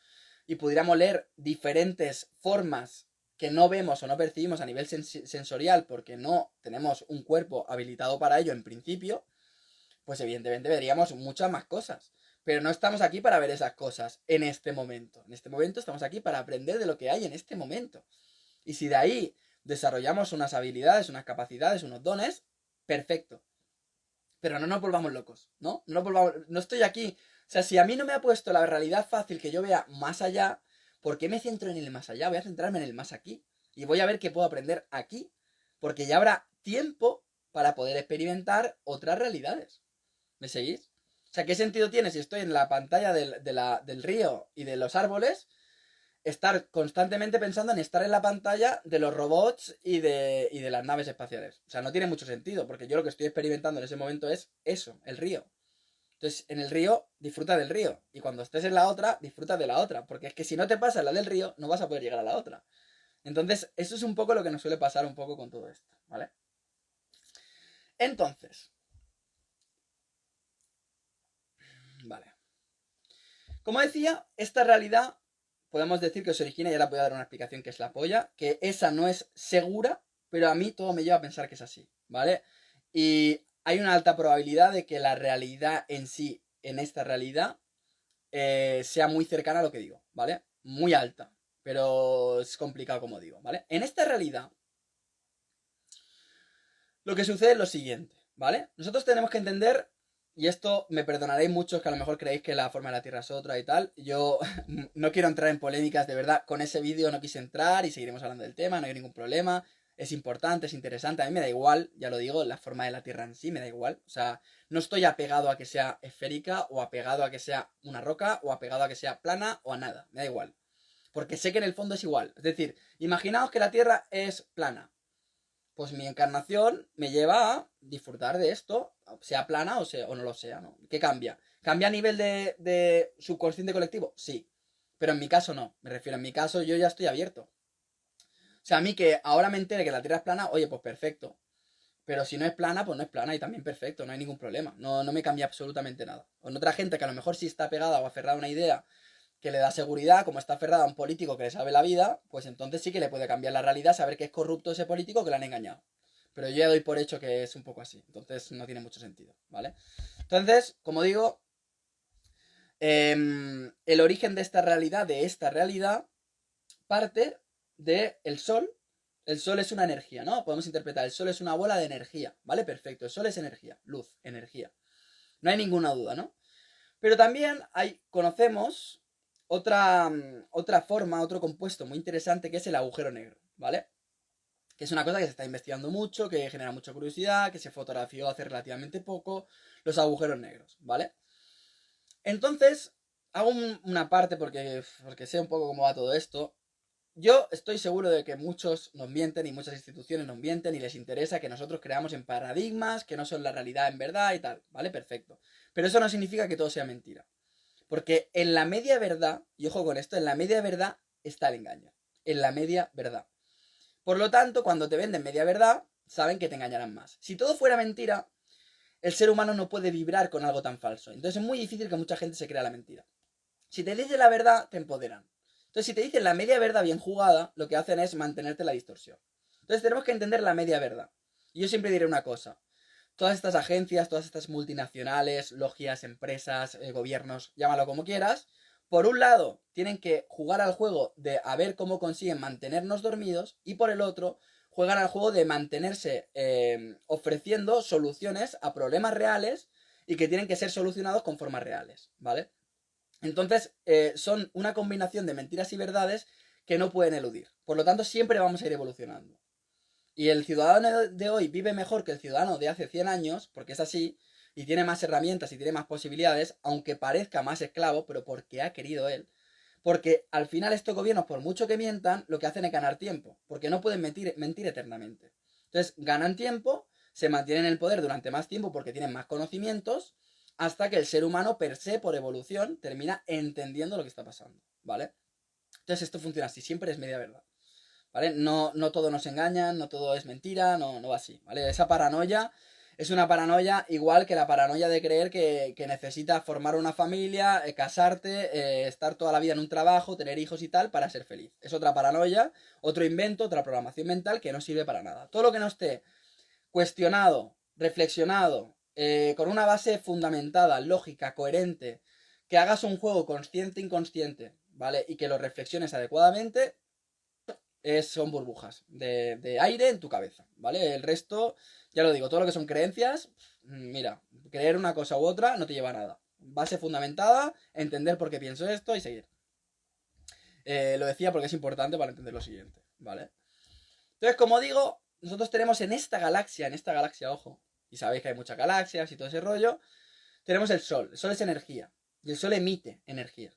y pudiéramos leer diferentes formas que no vemos o no percibimos a nivel sensorial porque no tenemos un cuerpo habilitado para ello en principio, pues evidentemente veríamos muchas más cosas. Pero no estamos aquí para ver esas cosas en este momento. En este momento estamos aquí para aprender de lo que hay en este momento. Y si de ahí desarrollamos unas habilidades, unas capacidades, unos dones, perfecto. Pero no nos volvamos locos, ¿no? No estoy aquí. O sea, si a mí no me ha puesto la realidad fácil que yo vea más allá, ¿por qué me centro en el más allá? Voy a centrarme en el más aquí. Y voy a ver qué puedo aprender aquí. Porque ya habrá tiempo para poder experimentar otras realidades. ¿Me seguís? O sea, ¿qué sentido tiene si estoy en la pantalla del río y de los árboles estar constantemente pensando en estar en la pantalla de los robots y de las naves espaciales? O sea, no tiene mucho sentido, porque yo lo que estoy experimentando en ese momento es eso, el río. Entonces, en el río, disfruta del río. Y cuando estés en la otra, disfruta de la otra. Porque es que si no te pasa la del río, no vas a poder llegar a la otra. Entonces, eso es un poco lo que nos suele pasar un poco con todo esto, ¿vale? Entonces, vale. Como decía, esta realidad podemos decir que se origina, y ahora voy a dar una explicación que es la polla, que esa no es segura, pero a mí todo me lleva a pensar que es así, ¿vale? Y hay una alta probabilidad de que la realidad en sí, en esta realidad, sea muy cercana a lo que digo, ¿vale? Muy alta, pero es complicado como digo, ¿vale? En esta realidad, lo que sucede es lo siguiente, ¿vale? Nosotros tenemos que entender, y esto me perdonaréis muchos que a lo mejor creéis que la forma de la Tierra es otra y tal, yo no quiero entrar en polémicas, de verdad, con ese vídeo no quise entrar y seguiremos hablando del tema, no hay ningún problema, es importante, es interesante, a mí me da igual, ya lo digo, la forma de la Tierra en sí me da igual, o sea, no estoy apegado a que sea esférica o apegado a que sea una roca o apegado a que sea plana o a nada, me da igual, porque sé que en el fondo es igual, es decir, imaginaos que la Tierra es plana, pues mi encarnación me lleva a disfrutar de esto, sea plana o no lo sea, ¿no? ¿Qué cambia? ¿Cambia a nivel de subconsciente colectivo? Sí. Pero en mi caso no. Me refiero, en mi caso yo ya estoy abierto. O sea, a mí que ahora me entere que la Tierra es plana, oye, pues perfecto. Pero si no es plana, pues no es plana y también perfecto, no hay ningún problema. No, no me cambia absolutamente nada. Con otra gente que a lo mejor sí está pegada o aferrada a una idea que le da seguridad, como está aferrada a un político que le sabe la vida, pues entonces sí que le puede cambiar la realidad, saber que es corrupto ese político, que le han engañado. Pero yo ya doy por hecho que es un poco así, entonces no tiene mucho sentido, ¿vale? Entonces, como digo, el origen de esta realidad, parte del Sol. El Sol es una energía, ¿no? Podemos interpretar, el Sol es una bola de energía, ¿vale? Perfecto, el Sol es energía, luz, energía. No hay ninguna duda, ¿no? Pero también conocemos otra forma, otro compuesto muy interesante que es el agujero negro, ¿vale? Que es una cosa que se está investigando mucho, que genera mucha curiosidad, que se fotografió hace relativamente poco, los agujeros negros, ¿vale? Entonces, hago una parte porque sé un poco cómo va todo esto. Yo estoy seguro de que muchos nos mienten y muchas instituciones nos mienten y les interesa que nosotros creamos en paradigmas que no son la realidad en verdad y tal, ¿vale? Perfecto. Pero eso no significa que todo sea mentira. Porque en la media verdad, y ojo con esto, en la media verdad está el engaño. En la media verdad. Por lo tanto, cuando te venden media verdad, saben que te engañarán más. Si todo fuera mentira, el ser humano no puede vibrar con algo tan falso. Entonces es muy difícil que mucha gente se crea la mentira. Si te dicen la verdad, te empoderan. Entonces, si te dicen la media verdad bien jugada, lo que hacen es mantenerte la distorsión. Entonces, tenemos que entender la media verdad. Y yo siempre diré una cosa. Todas estas agencias, todas estas multinacionales, logias, empresas, gobiernos, llámalo como quieras, por un lado, tienen que jugar al juego de a ver cómo consiguen mantenernos dormidos y por el otro, juegan al juego de mantenerse ofreciendo soluciones a problemas reales y que tienen que ser solucionados con formas reales, ¿vale? Entonces, son una combinación de mentiras y verdades que no pueden eludir. Por lo tanto, siempre vamos a ir evolucionando. Y el ciudadano de hoy vive mejor que el ciudadano de hace 100 años, porque es así, y tiene más herramientas y tiene más posibilidades, aunque parezca más esclavo, pero porque ha querido él. Porque al final estos gobiernos, por mucho que mientan, lo que hacen es ganar tiempo, porque no pueden mentir eternamente. Entonces, ganan tiempo, se mantienen en el poder durante más tiempo porque tienen más conocimientos, hasta que el ser humano per se, por evolución, termina entendiendo lo que está pasando, ¿vale? Entonces esto funciona así, siempre es media verdad. ¿Vale? No, no todo nos engaña, no todo es mentira, no, no va así, ¿vale? Esa paranoia es una paranoia igual que la paranoia de creer que necesitas formar una familia, casarte, estar toda la vida en un trabajo, tener hijos y tal para ser feliz. Es otra paranoia, otro invento, otra programación mental que no sirve para nada. Todo lo que no esté cuestionado, reflexionado, con una base fundamentada, lógica, coherente, que hagas un juego consciente-inconsciente, ¿vale? Y que lo reflexiones adecuadamente, son burbujas de aire en tu cabeza, ¿vale? El resto, ya lo digo, todo lo que son creencias, mira, creer una cosa u otra no te lleva a nada. Base fundamentada, entender por qué pienso esto y seguir. Lo decía porque es importante para entender lo siguiente, ¿vale? Entonces, como digo, nosotros tenemos en esta galaxia, ojo, y sabéis que hay muchas galaxias y todo ese rollo, tenemos el Sol. El Sol es energía, y el Sol emite energía.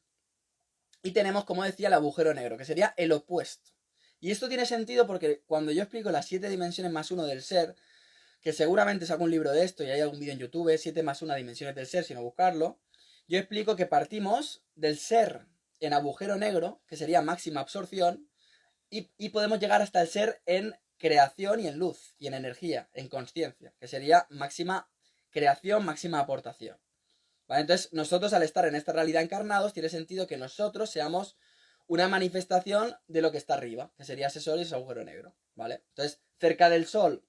Y tenemos, como decía, el agujero negro, que sería el opuesto. Y esto tiene sentido porque cuando yo explico las 7 dimensiones más 1 del ser, que seguramente saco un libro de esto y hay algún vídeo en YouTube, 7 más 1 dimensiones del ser, si no buscarlo, yo explico que partimos del ser en agujero negro, que sería máxima absorción, y podemos llegar hasta el ser en creación y en luz, y en energía, en conciencia, que sería máxima creación, máxima aportación. ¿Vale? Entonces, nosotros al estar en esta realidad encarnados, tiene sentido que nosotros seamos una manifestación de lo que está arriba, que sería ese sol y ese agujero negro, ¿vale? Entonces, cerca del sol,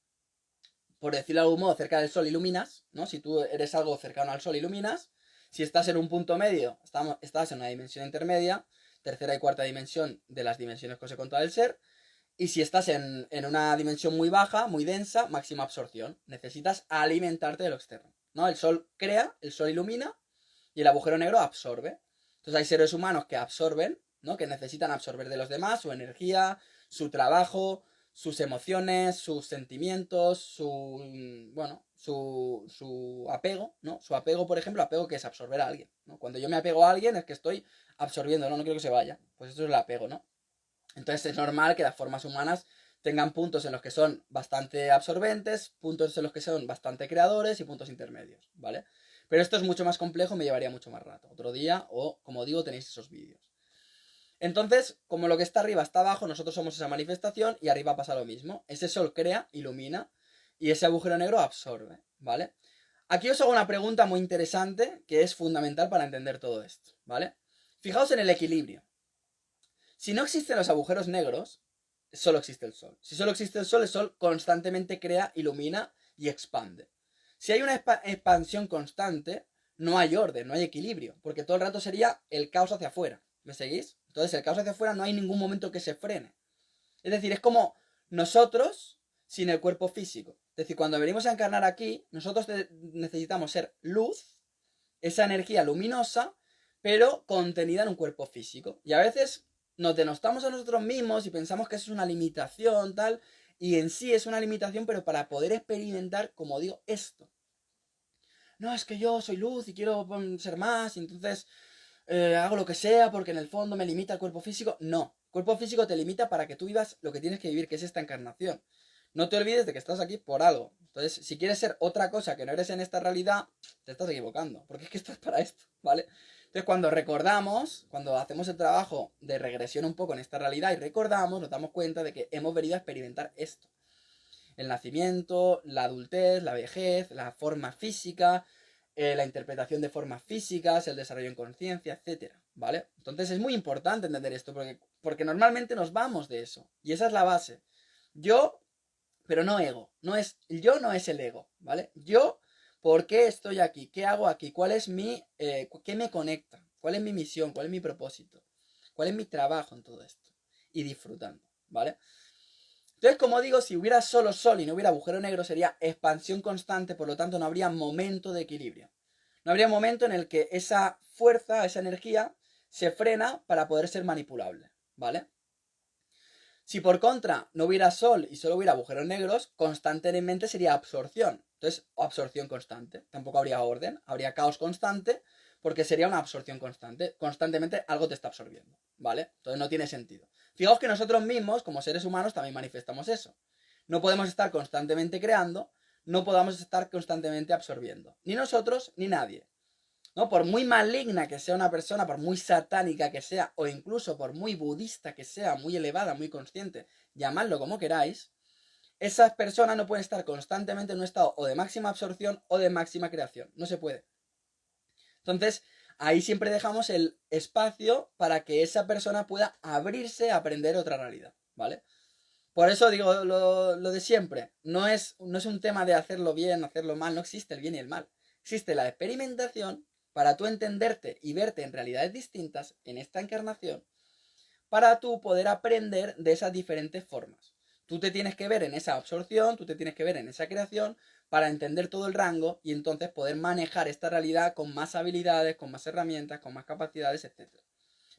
por decirlo de algún modo, cerca del sol iluminas, ¿no? Si tú eres algo cercano al sol, iluminas. Si estás en un punto medio, estás en una dimensión intermedia, tercera y cuarta dimensión de las dimensiones que os he contado del ser. Y si estás en una dimensión muy baja, muy densa, máxima absorción. Necesitas alimentarte de lo externo, ¿no? El sol crea, el sol ilumina y el agujero negro absorbe. Entonces hay seres humanos que absorben, ¿no? Que necesitan absorber de los demás su energía, su trabajo, sus emociones, sus sentimientos, su apego, ¿no? Su apego, por ejemplo, apego que es absorber a alguien, ¿no? Cuando yo me apego a alguien es que estoy absorbiendo, ¿no? No quiero que se vaya. Pues eso es el apego, ¿no? Entonces es normal que las formas humanas tengan puntos en los que son bastante absorbentes, puntos en los que son bastante creadores y puntos intermedios, ¿vale? Pero esto es mucho más complejo, me llevaría mucho más rato. Otro día, o como digo, tenéis esos vídeos. Entonces, como lo que está arriba está abajo, nosotros somos esa manifestación y arriba pasa lo mismo. Ese sol crea, ilumina y ese agujero negro absorbe, ¿vale? Aquí os hago una pregunta muy interesante que es fundamental para entender todo esto, ¿vale? Fijaos en el equilibrio. Si no existen los agujeros negros, solo existe el sol. Si solo existe el sol constantemente crea, ilumina y expande. Si hay una expansión constante, no hay orden, no hay equilibrio, porque todo el rato sería el caos hacia afuera. ¿Me seguís? Entonces, el caos hacia afuera no hay ningún momento que se frene. Es decir, es como nosotros sin el cuerpo físico. Es decir, cuando venimos a encarnar aquí, nosotros necesitamos ser luz, esa energía luminosa, pero contenida en un cuerpo físico. Y a veces nos denostamos a nosotros mismos y pensamos que eso es una limitación, tal, y en sí es una limitación, pero para poder experimentar, como digo, esto. No, es que yo soy luz y quiero ser más, y entonces hago lo que sea porque en el fondo me limita el cuerpo físico. No, el cuerpo físico te limita para que tú vivas lo que tienes que vivir, que es esta encarnación. No te olvides de que estás aquí por algo. Entonces, si quieres ser otra cosa que no eres en esta realidad, te estás equivocando, porque es que estás para esto, ¿vale? Entonces, cuando recordamos, cuando hacemos el trabajo de regresión un poco en esta realidad y recordamos, nos damos cuenta de que hemos venido a experimentar esto. El nacimiento, la adultez, la vejez, la forma física, la interpretación de formas físicas, el desarrollo en conciencia, etcétera, ¿vale? Entonces es muy importante entender esto, porque normalmente nos vamos de eso, y esa es la base. Yo, pero no ego, yo no es el ego, ¿vale? Yo, ¿por qué estoy aquí? ¿Qué hago aquí? ¿Cuál es qué me conecta? ¿Cuál es mi misión? ¿Cuál es mi propósito? ¿Cuál es mi trabajo en todo esto? Y disfrutando, ¿vale? Entonces, como digo, si hubiera solo sol y no hubiera agujero negro, sería expansión constante, por lo tanto no habría momento de equilibrio. No habría momento en el que esa fuerza, esa energía, se frena para poder ser manipulable, ¿vale? Si por contra no hubiera sol y solo hubiera agujeros negros, constantemente sería absorción. Entonces, absorción constante. Tampoco habría orden, habría caos constante, porque sería una absorción constante. Constantemente algo te está absorbiendo, ¿vale? Entonces no tiene sentido. Fijaos que nosotros mismos, como seres humanos, también manifestamos eso. No podemos estar constantemente creando, no podamos estar constantemente absorbiendo. Ni nosotros, ni nadie. ¿No? Por muy maligna que sea una persona, por muy satánica que sea, o incluso por muy budista que sea, muy elevada, muy consciente, llamadlo como queráis, esas personas no pueden estar constantemente en un estado o de máxima absorción o de máxima creación. No se puede. Entonces, ahí siempre dejamos el espacio para que esa persona pueda abrirse a aprender otra realidad, ¿vale? Por eso digo lo de siempre. No es un tema de hacerlo bien, hacerlo mal. No existe el bien y el mal. Existe la experimentación para tú entenderte y verte en realidades distintas en esta encarnación, para tú poder aprender de esas diferentes formas. Tú te tienes que ver en esa absorción, tú te tienes que ver en esa creación para entender todo el rango y entonces poder manejar esta realidad con más habilidades, con más herramientas, con más capacidades, etc.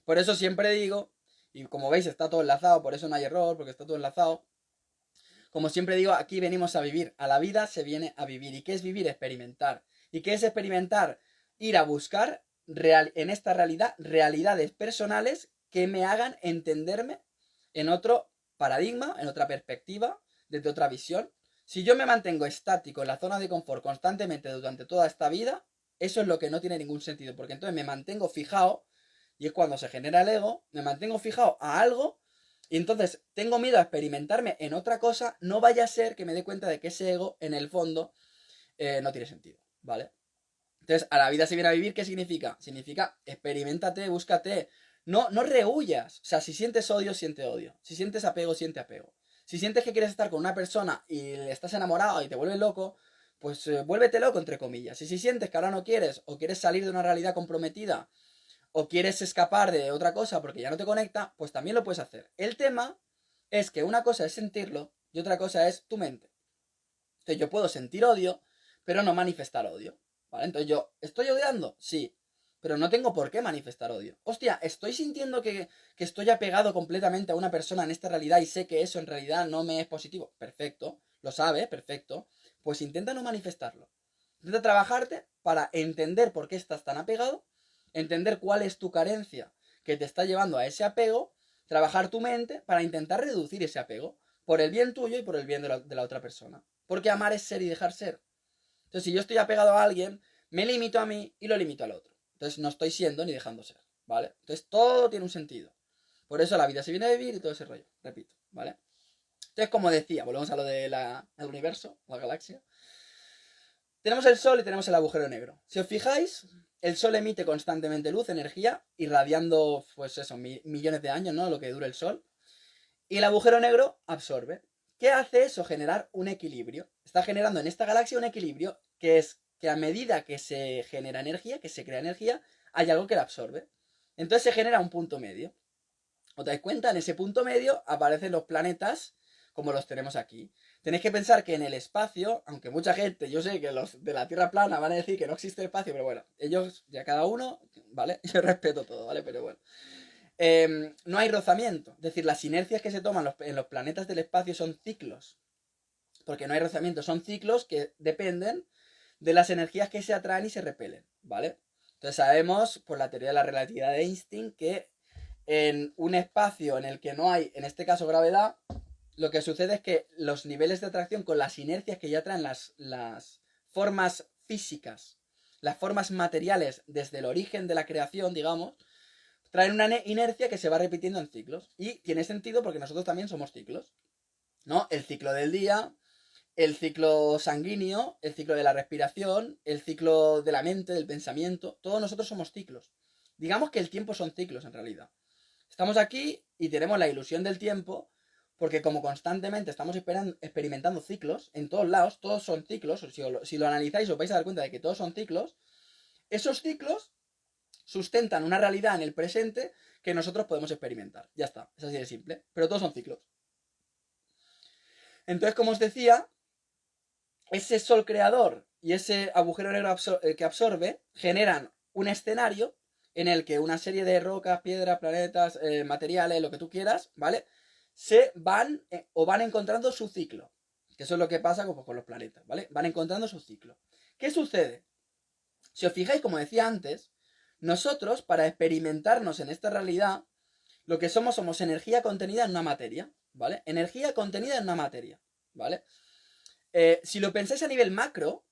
Por eso siempre digo, y como veis está todo enlazado, por eso no hay error, porque está todo enlazado. Como siempre digo, aquí venimos a vivir. A la vida se viene a vivir. ¿Y qué es vivir? Experimentar. ¿Y qué es experimentar? Ir a buscar en esta realidad realidades personales que me hagan entenderme en otro paradigma, en otra perspectiva, desde otra visión. Si yo me mantengo estático en la zona de confort constantemente durante toda esta vida, eso es lo que no tiene ningún sentido, porque entonces me mantengo fijado, y es cuando se genera el ego, me mantengo fijado a algo y entonces tengo miedo a experimentarme en otra cosa, no vaya a ser que me dé cuenta de que ese ego, en el fondo, no tiene sentido, ¿vale? Entonces, a la vida se viene a vivir, ¿qué significa? Significa experimentate, búscate, no rehuyas. O sea, si sientes odio, siente odio. Si sientes apego, siente apego. Si sientes que quieres estar con una persona y le estás enamorado y te vuelves loco, pues vuélvete loco, entre comillas. Y si sientes que ahora no quieres, o quieres salir de una realidad comprometida, o quieres escapar de otra cosa porque ya no te conecta, pues también lo puedes hacer. El tema es que una cosa es sentirlo y otra cosa es tu mente. Entonces yo puedo sentir odio, pero no manifestar odio, ¿vale? Entonces yo, ¿estoy odiando? Sí, pero no tengo por qué manifestar odio. Hostia, estoy sintiendo que estoy apegado completamente a una persona en esta realidad y sé que eso en realidad no me es positivo. Perfecto, lo sabes, perfecto. Pues intenta no manifestarlo. Intenta trabajarte para entender por qué estás tan apegado, entender cuál es tu carencia que te está llevando a ese apego, trabajar tu mente para intentar reducir ese apego por el bien tuyo y por el bien de la otra persona. Porque amar es ser y dejar ser. Entonces, si yo estoy apegado a alguien, me limito a mí y lo limito al otro. Entonces, no estoy siendo ni dejando ser, ¿vale? Entonces, todo tiene un sentido. Por eso la vida se viene a vivir y todo ese rollo, repito, ¿vale? Entonces, como decía, volvemos a lo del universo, la galaxia. Tenemos el Sol y tenemos el agujero negro. Si os fijáis, el Sol emite constantemente luz, energía, irradiando, pues eso, millones de años, ¿no? Lo que dura el Sol. Y el agujero negro absorbe. ¿Qué hace eso? Generar un equilibrio. Está generando en esta galaxia un equilibrio que es que a medida que se genera energía, que se crea energía, hay algo que la absorbe. Entonces se genera un punto medio. ¿Os dais cuenta? En ese punto medio aparecen los planetas como los tenemos aquí. Tenéis que pensar que en el espacio, aunque mucha gente, yo sé que los de la Tierra plana van a decir que no existe espacio, pero bueno, ellos, ya cada uno, ¿vale? Yo respeto todo, ¿vale? Pero bueno. No hay rozamiento. Es decir, las inercias que se toman en los planetas del espacio son ciclos. Porque no hay rozamiento, son ciclos que dependen de las energías que se atraen y se repelen, ¿vale? Entonces sabemos, por la teoría de la relatividad de Einstein, que en un espacio en el que no hay, en este caso, gravedad, lo que sucede es que los niveles de atracción con las inercias que ya traen las formas físicas, las formas materiales desde el origen de la creación, digamos, traen una inercia que se va repitiendo en ciclos. Y tiene sentido porque nosotros también somos ciclos, ¿no? El ciclo del día, el ciclo sanguíneo, el ciclo de la respiración, el ciclo de la mente, del pensamiento. Todos nosotros somos ciclos. Digamos que el tiempo son ciclos en realidad. Estamos aquí y tenemos la ilusión del tiempo porque como constantemente estamos experimentando ciclos en todos lados, todos son ciclos. Si lo analizáis os vais a dar cuenta de que todos son ciclos. Esos ciclos sustentan una realidad en el presente que nosotros podemos experimentar. Ya está, es así de simple. Pero todos son ciclos. Entonces, como os decía, ese sol creador y ese agujero negro que absorbe generan un escenario en el que una serie de rocas, piedras, planetas, materiales, lo que tú quieras, ¿vale? Se van o van encontrando su ciclo. Que eso es lo que pasa con los planetas, ¿vale? Van encontrando su ciclo. ¿Qué sucede? Si os fijáis, como decía antes, nosotros, para experimentarnos en esta realidad, lo que somos energía contenida en una materia, ¿vale? Energía contenida en una materia, ¿vale? Si lo pensáis a nivel macro,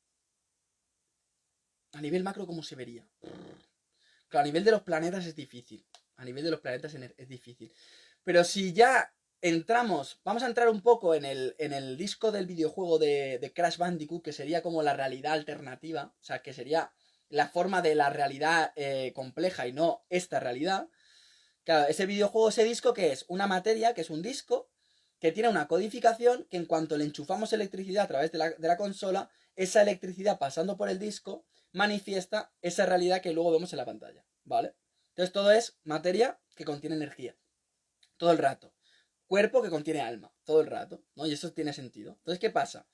¿cómo se vería? Claro, a nivel de los planetas es difícil. A nivel de los planetas es difícil. Pero si ya entramos, vamos a entrar un poco en el disco del videojuego de Crash Bandicoot, que sería como la realidad alternativa, o sea, que sería la forma de la realidad compleja y no esta realidad. Claro, ese videojuego, ese disco, que es una materia, que es un disco, que tiene una codificación que en cuanto le enchufamos electricidad a través de la consola, esa electricidad pasando por el disco manifiesta esa realidad que luego vemos en la pantalla, ¿vale? Entonces todo es materia que contiene energía, todo el rato. Cuerpo que contiene alma, todo el rato, ¿no? Y eso tiene sentido. Entonces, ¿qué pasa?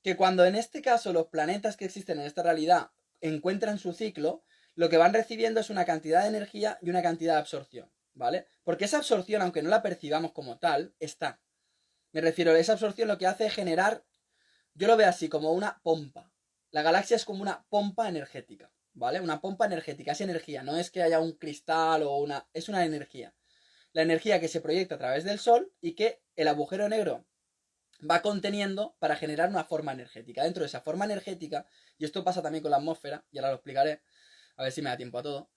Que cuando en este caso los planetas que existen en esta realidad encuentran su ciclo, lo que van recibiendo es una cantidad de energía y una cantidad de absorción, ¿vale? Porque esa absorción, aunque no la percibamos como tal, está. Me refiero, esa absorción lo que hace es generar, yo lo veo así, como una pompa. La galaxia es como una pompa energética, ¿vale? Una pompa energética, es energía, no es que haya un cristal o una... es una energía. La energía que se proyecta a través del Sol y que el agujero negro va conteniendo para generar una forma energética. Dentro de esa forma energética, y esto pasa también con la atmósfera, y ahora lo explicaré, a ver si me da tiempo a todo.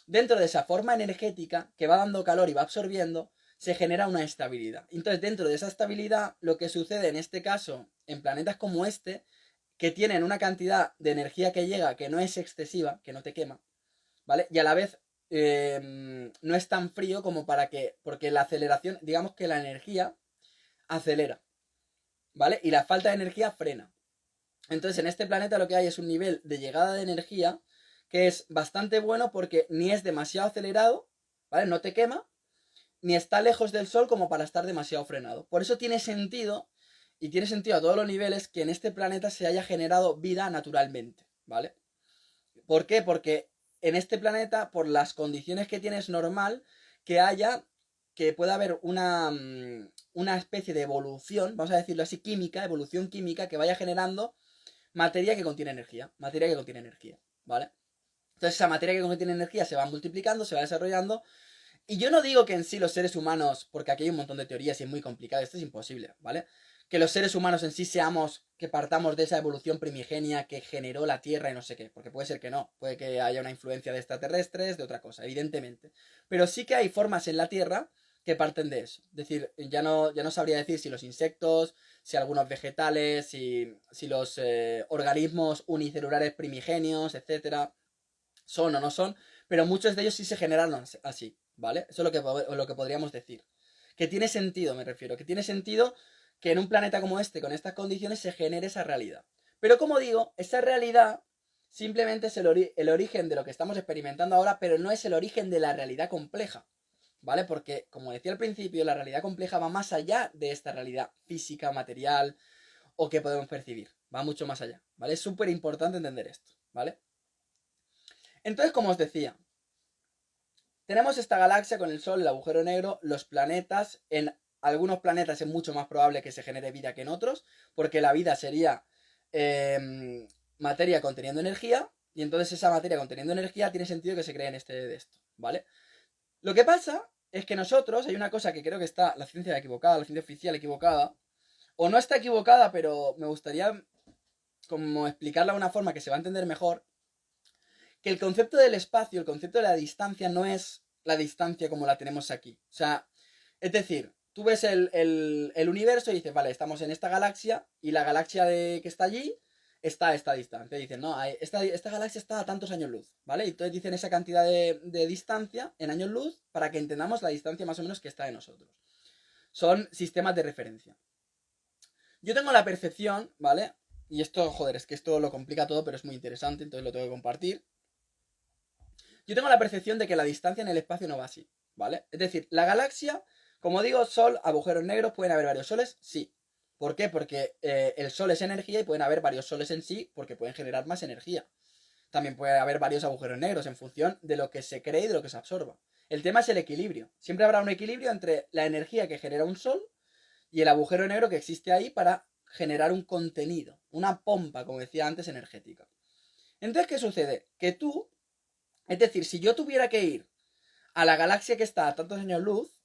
Dentro de esa forma energética que va dando calor y va absorbiendo, se genera una estabilidad. Entonces, dentro de esa estabilidad, lo que sucede en este caso, en planetas como este, que tienen una cantidad de energía que llega que no es excesiva, que no te quema, ¿vale? Y a la vez no es tan frío como para que, porque la aceleración, digamos que la energía acelera, ¿vale? Y la falta de energía frena. Entonces, en este planeta lo que hay es un nivel de llegada de energía que es bastante bueno porque ni es demasiado acelerado, ¿vale? No te quema, ni está lejos del Sol como para estar demasiado frenado. Por eso tiene sentido, y tiene sentido a todos los niveles, que en este planeta se haya generado vida naturalmente, ¿vale? ¿Por qué? Porque en este planeta, por las condiciones que tiene, es normal que haya, que pueda haber una especie de evolución, vamos a decirlo así, química, evolución química, que vaya generando materia que contiene energía, ¿vale? Entonces esa materia que contiene energía se va multiplicando, se va desarrollando. Y yo no digo que en sí los seres humanos, porque aquí hay un montón de teorías y es muy complicado, esto es imposible, ¿vale? Que los seres humanos en sí seamos, que partamos de esa evolución primigenia que generó la Tierra y no sé qué, porque puede ser que no, puede que haya una influencia de extraterrestres, de otra cosa, evidentemente. Pero sí que hay formas en la Tierra que parten de eso. Es decir, ya no sabría decir si los insectos, si algunos vegetales, si los organismos unicelulares primigenios, etcétera, son o no son, pero muchos de ellos sí se generaron así, ¿vale? Eso es lo que podríamos decir. Que tiene sentido, me refiero, que tiene sentido que en un planeta como este, con estas condiciones, se genere esa realidad. Pero como digo, esa realidad simplemente es el origen de lo que estamos experimentando ahora, pero no es el origen de la realidad compleja, ¿vale? Porque, como decía al principio, la realidad compleja va más allá de esta realidad física, material o que podemos percibir. Va mucho más allá, ¿vale? Es súper importante entender esto, ¿vale? Entonces, como os decía, tenemos esta galaxia con el Sol, el agujero negro, los planetas. En algunos planetas es mucho más probable que se genere vida que en otros, porque la vida sería materia conteniendo energía, y entonces esa materia conteniendo energía tiene sentido que se cree en de esto, ¿vale? Lo que pasa es que nosotros, hay una cosa que creo que está la ciencia equivocada, la ciencia oficial equivocada, o no está equivocada, pero me gustaría como explicarla de una forma que se va a entender mejor, que el concepto del espacio, el concepto de la distancia no es la distancia como la tenemos aquí. O sea, es decir, tú ves el universo y dices, vale, estamos en esta galaxia y la galaxia que está allí está a esta distancia. Dicen, no, esta galaxia está a tantos años luz, ¿vale? Y entonces dicen esa cantidad de distancia en años luz para que entendamos la distancia más o menos que está de nosotros. Son sistemas de referencia. Yo tengo la percepción, ¿vale? Y esto, joder, es que esto lo complica todo, pero es muy interesante, entonces lo tengo que compartir. Yo tengo la percepción de que la distancia en el espacio no va así, ¿vale? Es decir, la galaxia, como digo, Sol, agujeros negros, ¿pueden haber varios soles? Sí. ¿Por qué? Porque el Sol es energía y pueden haber varios soles en sí porque pueden generar más energía. También puede haber varios agujeros negros en función de lo que se cree y de lo que se absorba. El tema es el equilibrio. Siempre habrá un equilibrio entre la energía que genera un Sol y el agujero negro que existe ahí para generar un contenido, una pompa, como decía antes, energética. Entonces, ¿qué sucede? Que tú, es decir, si yo tuviera que ir a la galaxia que está a tantos años luz,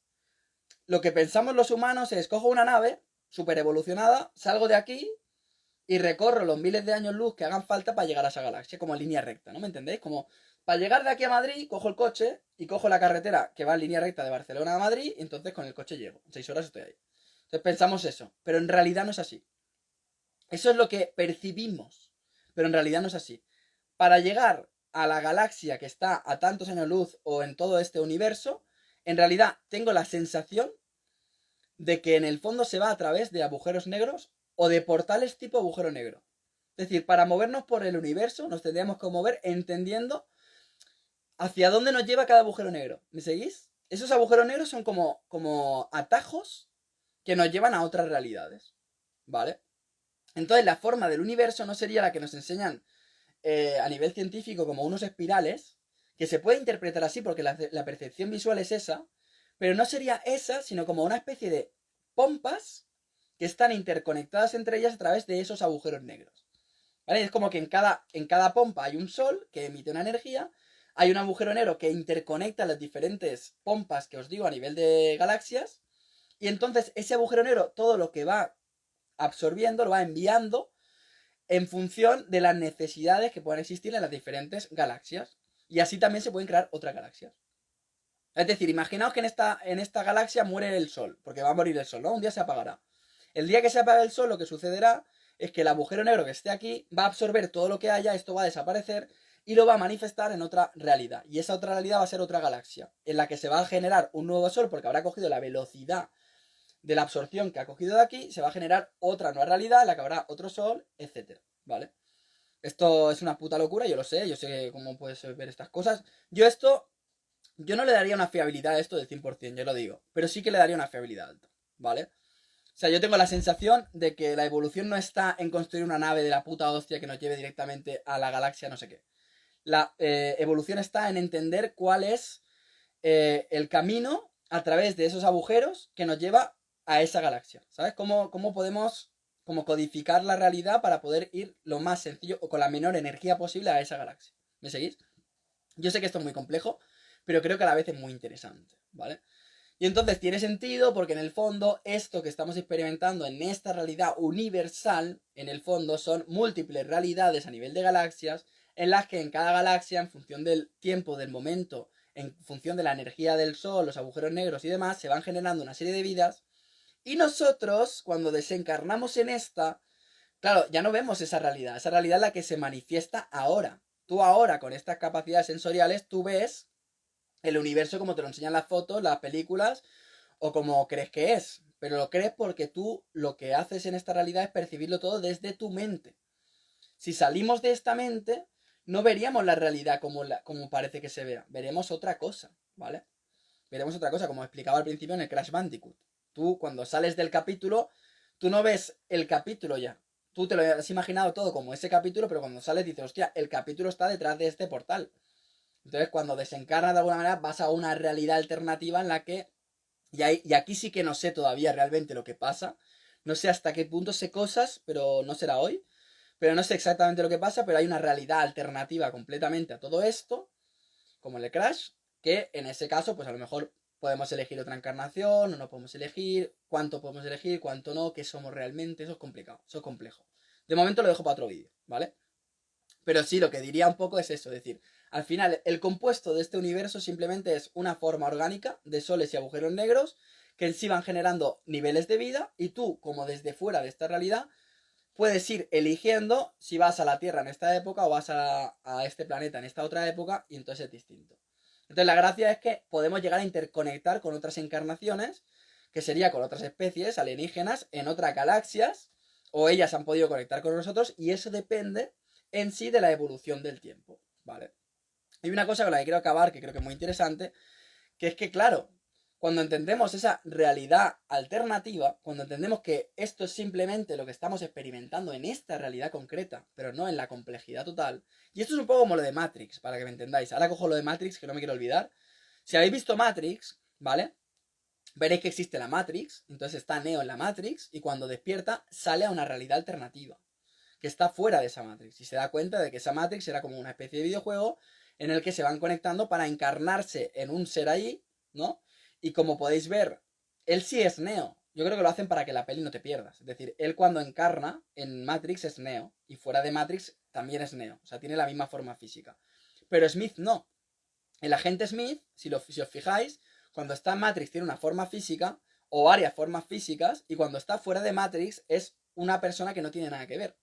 lo que pensamos los humanos es, cojo una nave super evolucionada, salgo de aquí y recorro los miles de años luz que hagan falta para llegar a esa galaxia, como en línea recta, ¿no me entendéis? Como para llegar de aquí a Madrid, cojo el coche y cojo la carretera que va en línea recta de Barcelona a Madrid, y entonces con el coche llego. En 6 horas estoy ahí. Entonces pensamos eso, pero en realidad no es así. Eso es lo que percibimos, pero en realidad no es así. Para llegar a la galaxia que está a tantos años luz o en todo este universo, en realidad tengo la sensación de que en el fondo se va a través de agujeros negros o de portales tipo agujero negro. Es decir, para movernos por el universo nos tendríamos que mover entendiendo hacia dónde nos lleva cada agujero negro. ¿Me seguís? Esos agujeros negros son como atajos que nos llevan a otras realidades. ¿Vale? Entonces la forma del universo no sería la que nos enseñan a nivel científico como unos espirales, que se puede interpretar así porque la percepción visual es esa, pero no sería esa, sino como una especie de pompas que están interconectadas entre ellas a través de esos agujeros negros. ¿Vale? Es como que en cada pompa hay un sol que emite una energía, hay un agujero negro que interconecta las diferentes pompas que os digo a nivel de galaxias, y entonces ese agujero negro todo lo que va absorbiendo lo va enviando en función de las necesidades que puedan existir en las diferentes galaxias. Y así también se pueden crear otras galaxias. Es decir, imaginaos que en esta galaxia muere el Sol, porque va a morir el Sol, ¿no? Un día se apagará. El día que se apague el Sol, lo que sucederá es que el agujero negro que esté aquí va a absorber todo lo que haya, esto va a desaparecer y lo va a manifestar en otra realidad. Y esa otra realidad va a ser otra galaxia, en la que se va a generar un nuevo Sol porque habrá cogido la velocidad de la absorción que ha cogido de aquí, se va a generar otra nueva realidad en la que habrá otro Sol, etc. ¿vale? Esto es una puta locura, yo lo sé, yo sé cómo puedes ver estas cosas. Yo no le daría una fiabilidad a esto del 100%, yo lo digo, pero sí que le daría una fiabilidad alta, ¿vale? O sea, yo tengo la sensación de que la evolución no está en construir una nave de la puta hostia que nos lleve directamente a la galaxia no sé qué. La evolución está en entender cuál es el camino a través de esos agujeros que nos lleva a esa galaxia, ¿sabes? ¿Cómo podemos como codificar la realidad para poder ir lo más sencillo o con la menor energía posible a esa galaxia? ¿Me seguís? Yo sé que esto es muy complejo, pero creo que a la vez es muy interesante, ¿vale? Y entonces tiene sentido porque en el fondo esto que estamos experimentando en esta realidad universal, en el fondo son múltiples realidades a nivel de galaxias, en las que en cada galaxia, en función del tiempo, del momento, en función de la energía del Sol, los agujeros negros y demás, se van generando una serie de vidas. Y nosotros, cuando desencarnamos en esta, claro, ya no vemos esa realidad es la que se manifiesta ahora. Tú ahora, con estas capacidades sensoriales, tú ves el universo como te lo enseñan las fotos, las películas, o como crees que es. Pero lo crees porque tú lo que haces en esta realidad es percibirlo todo desde tu mente. Si salimos de esta mente, no veríamos la realidad como parece que se vea. Veremos otra cosa, ¿vale? Veremos otra cosa, como explicaba al principio en el Crash Bandicoot. Tú, cuando sales del capítulo, tú no ves el capítulo ya. Tú te lo has imaginado todo como ese capítulo, pero cuando sales dices, hostia, el capítulo está detrás de este portal. Entonces, cuando desencarnas de alguna manera, vas a una realidad alternativa en la que. Y aquí sí que no sé todavía realmente lo que pasa. No sé hasta qué punto sé cosas, pero no será hoy. Pero no sé exactamente lo que pasa, pero hay una realidad alternativa completamente a todo esto, como el de Crash, que en ese caso, pues a lo mejor podemos elegir otra encarnación, o no podemos elegir, cuánto podemos elegir, cuánto no, qué somos realmente, eso es complicado, eso es complejo. De momento lo dejo para otro vídeo, ¿vale? Pero sí, lo que diría un poco es eso, es decir, al final el compuesto de este universo simplemente es una forma orgánica de soles y agujeros negros que en sí van generando niveles de vida y tú, como desde fuera de esta realidad, puedes ir eligiendo si vas a la Tierra en esta época o vas a este planeta en esta otra época y entonces es distinto. Entonces la gracia es que podemos llegar a interconectar con otras encarnaciones, que sería con otras especies alienígenas en otras galaxias, o ellas han podido conectar con nosotros y eso depende en sí de la evolución del tiempo, ¿vale? Hay una cosa con la que quiero acabar, que creo que es muy interesante, que es que, claro, cuando entendemos esa realidad alternativa, cuando entendemos que esto es simplemente lo que estamos experimentando en esta realidad concreta, pero no en la complejidad total, y esto es un poco como lo de Matrix, para que me entendáis. Ahora cojo lo de Matrix, que no me quiero olvidar. Si habéis visto Matrix, ¿vale? Veréis que existe la Matrix, entonces está Neo en la Matrix, y cuando despierta sale a una realidad alternativa que está fuera de esa Matrix y se da cuenta de que esa Matrix era como una especie de videojuego en el que se van conectando para encarnarse en un ser ahí, ¿no? Y como podéis ver, él sí es Neo. Yo creo que lo hacen para que la peli no te pierdas. Es decir, él cuando encarna en Matrix es Neo y fuera de Matrix también es Neo. O sea, tiene la misma forma física. Pero Smith no. El agente Smith, si os fijáis, cuando está en Matrix tiene una forma física o varias formas físicas y cuando está fuera de Matrix es una persona que no tiene nada que ver.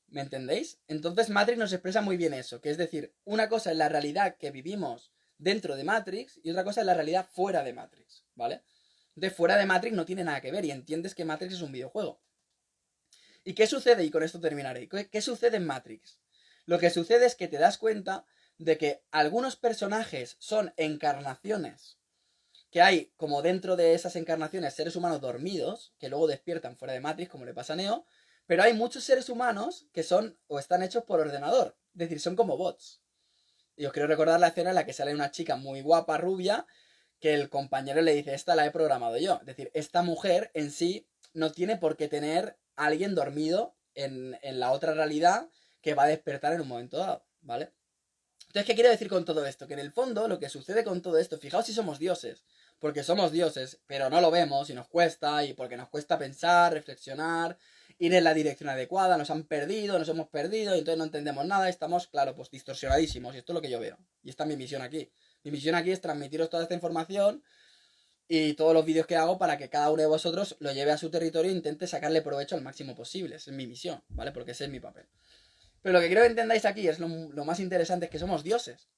¿Me entendéis? Entonces Matrix nos expresa muy bien eso, que es decir, una cosa es la realidad que vivimos dentro de Matrix y otra cosa es la realidad fuera de Matrix, ¿vale? Entonces fuera de Matrix no tiene nada que ver y entiendes que Matrix es un videojuego. ¿Y qué sucede? Y con esto terminaré. ¿Qué sucede en Matrix? Lo que sucede es que te das cuenta de que algunos personajes son encarnaciones, que hay como dentro de esas encarnaciones seres humanos dormidos, que luego despiertan fuera de Matrix, como le pasa a Neo, pero hay muchos seres humanos que son o están hechos por ordenador, es decir, son como bots. Y os quiero recordar la escena en la que sale una chica muy guapa, rubia, que el compañero le dice, esta la he programado yo. Es decir, esta mujer en sí no tiene por qué tener a alguien dormido en la otra realidad que va a despertar en un momento dado, ¿vale? Entonces, ¿qué quiero decir con todo esto? Que en el fondo lo que sucede con todo esto, fijaos si somos dioses, porque somos dioses, pero no lo vemos y nos cuesta, y porque nos cuesta pensar, reflexionar, ir en la dirección adecuada, nos han perdido, nos hemos perdido, y entonces no entendemos nada, estamos, claro, pues distorsionadísimos, y esto es lo que yo veo, y esta es mi misión aquí. Mi misión aquí es transmitiros toda esta información y todos los vídeos que hago para que cada uno de vosotros lo lleve a su territorio e intente sacarle provecho al máximo posible, esa es mi misión, ¿vale? Porque ese es mi papel. Pero lo que quiero que entendáis aquí es lo más interesante, es que somos dioses.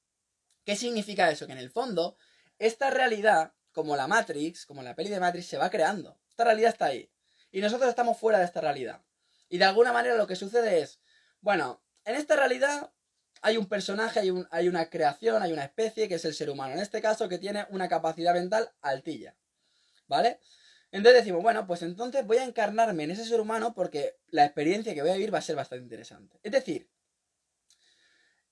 ¿Qué significa eso? Que en el fondo, esta realidad, como la Matrix, como la peli de Matrix, se va creando. Esta realidad está ahí. Y nosotros estamos fuera de esta realidad. Y de alguna manera lo que sucede es, Bueno, en esta realidad hay un personaje, hay una creación, hay una especie que es el ser humano. En este caso que tiene una capacidad mental altilla. ¿Vale? Entonces decimos, bueno, pues entonces voy a encarnarme en ese ser humano porque la experiencia que voy a vivir va a ser bastante interesante. Es decir,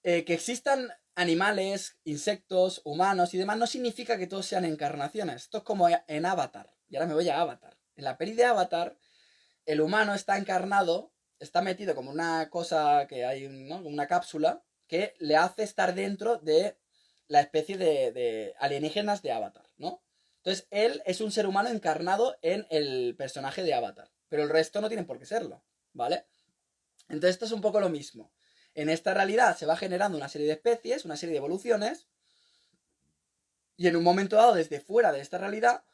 que existan animales, insectos, humanos y demás no significa que todos sean encarnaciones. Esto es como en Avatar. Y ahora me voy a Avatar. En la peli de Avatar, el humano está encarnado, está metido como una cosa que hay, ¿no? Una cápsula que le hace estar dentro de la especie de alienígenas de Avatar, ¿no? Entonces, él es un ser humano encarnado en el personaje de Avatar. Pero el resto no tienen por qué serlo, ¿vale? Entonces, esto es un poco lo mismo. En esta realidad se va generando una serie de especies, una serie de evoluciones, y en un momento dado, desde fuera de esta realidad,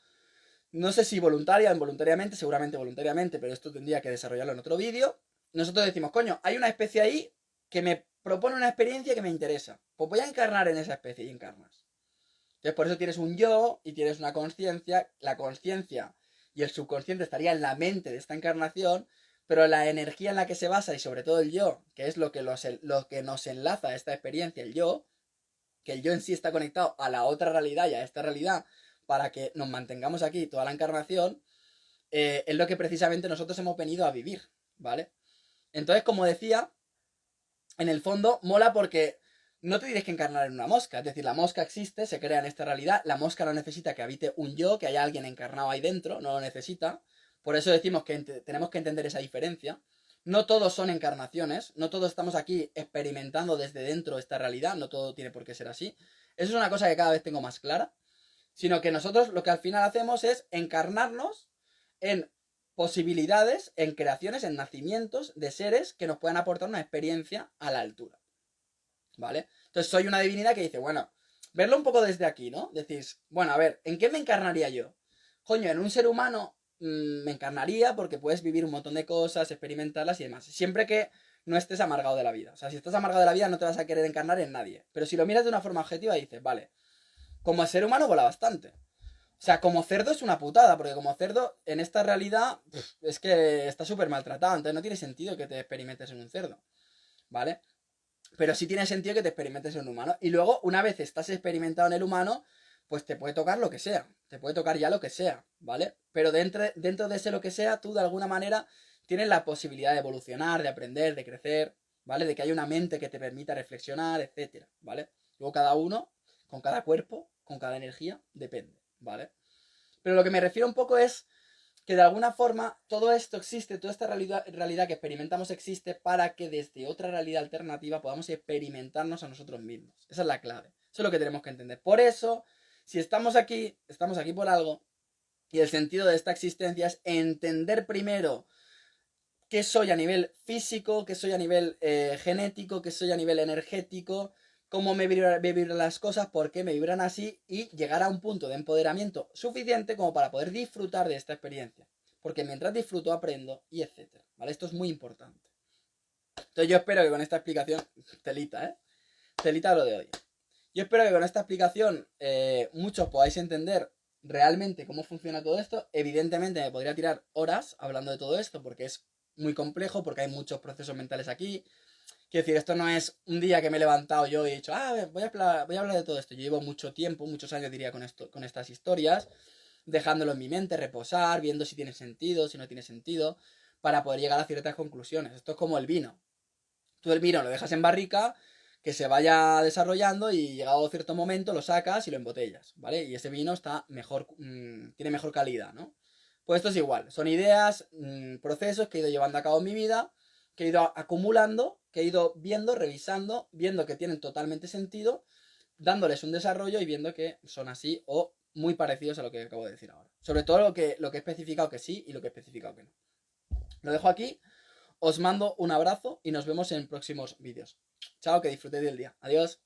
no sé si voluntaria o involuntariamente, seguramente voluntariamente, pero esto tendría que desarrollarlo en otro vídeo, nosotros decimos, coño, hay una especie ahí que me propone una experiencia que me interesa. Pues voy a encarnar en esa especie y encarnas. Entonces, por eso tienes un yo y tienes una conciencia. La conciencia y el subconsciente estaría en la mente de esta encarnación, pero la energía en la que se basa y sobre todo el yo, que es lo que nos enlaza a esta experiencia, el yo, que el yo en sí está conectado a la otra realidad y a esta realidad para que nos mantengamos aquí toda la encarnación, es lo que precisamente nosotros hemos venido a vivir, ¿vale? Entonces, como decía, en el fondo mola porque no te tienes que encarnar en una mosca. Es decir, la mosca existe, se crea en esta realidad. La mosca no necesita que habite un yo, que haya alguien encarnado ahí dentro, no lo necesita. Por eso decimos que tenemos que entender esa diferencia. No todos son encarnaciones, no todos estamos aquí experimentando desde dentro esta realidad, no todo tiene por qué ser así. Eso es una cosa que cada vez tengo más clara. Sino que nosotros lo que al final hacemos es encarnarnos en posibilidades, en creaciones, en nacimientos de seres que nos puedan aportar una experiencia a la altura. ¿Vale? Entonces soy una divinidad que dice, bueno, verlo un poco desde aquí, ¿no? Decís, bueno, a ver, ¿en qué me encarnaría yo? Coño, en un ser humano me encarnaría porque puedes vivir un montón de cosas, experimentarlas y demás. Siempre que no estés amargado de la vida. O sea, si estás amargado de la vida no te vas a querer encarnar en nadie. Pero si lo miras de una forma objetiva dices, vale, como ser humano mola bastante. O sea, como cerdo es una putada, porque como cerdo en esta realidad es que está súper maltratado, entonces no tiene sentido que te experimentes en un cerdo, ¿vale? Pero sí tiene sentido que te experimentes en un humano. Y luego, una vez estás experimentado en el humano, pues te puede tocar lo que sea. Te puede tocar ya lo que sea, ¿vale? Pero dentro de ese lo que sea, tú de alguna manera tienes la posibilidad de evolucionar, de aprender, de crecer, ¿vale? De que haya una mente que te permita reflexionar, etcétera, ¿vale? Luego cada uno, con cada cuerpo, con cada energía, depende, ¿vale? Pero lo que me refiero un poco es que de alguna forma todo esto existe, toda esta realidad que experimentamos existe para que desde otra realidad alternativa podamos experimentarnos a nosotros mismos. Esa es la clave. Eso es lo que tenemos que entender. Por eso, si estamos aquí por algo, y el sentido de esta existencia es entender primero qué soy a nivel físico, qué soy a nivel genético, qué soy a nivel energético, cómo me vibran las cosas, por qué me vibran así y llegar a un punto de empoderamiento suficiente como para poder disfrutar de esta experiencia. Porque mientras disfruto aprendo y etcétera, ¿vale? Esto es muy importante. Entonces yo espero que con esta explicación, telita, ¿eh? Telita lo de hoy. Yo espero que con esta explicación muchos podáis entender realmente cómo funciona todo esto. Evidentemente me podría tirar horas hablando de todo esto porque es muy complejo, porque hay muchos procesos mentales aquí. Quiero decir, esto no es un día que me he levantado yo y he dicho, voy a hablar de todo esto. Yo llevo mucho tiempo, muchos años diría con estas historias, dejándolo en mi mente, reposar, viendo si tiene sentido, si no tiene sentido, para poder llegar a ciertas conclusiones. Esto es como el vino. Tú el vino lo dejas en barrica, que se vaya desarrollando y llegado a cierto momento lo sacas y lo embotellas, ¿vale? Y ese vino está mejor, tiene mejor calidad, ¿no? Pues esto es igual, son ideas, procesos que he ido llevando a cabo en mi vida, que he ido acumulando, que he ido viendo, revisando, viendo que tienen totalmente sentido, dándoles un desarrollo y viendo que son así o muy parecidos a lo que acabo de decir ahora. Sobre todo lo que he especificado que sí y lo que he especificado que no. Lo dejo aquí, os mando un abrazo y nos vemos en próximos vídeos. Chao, que disfrutéis del día. Adiós.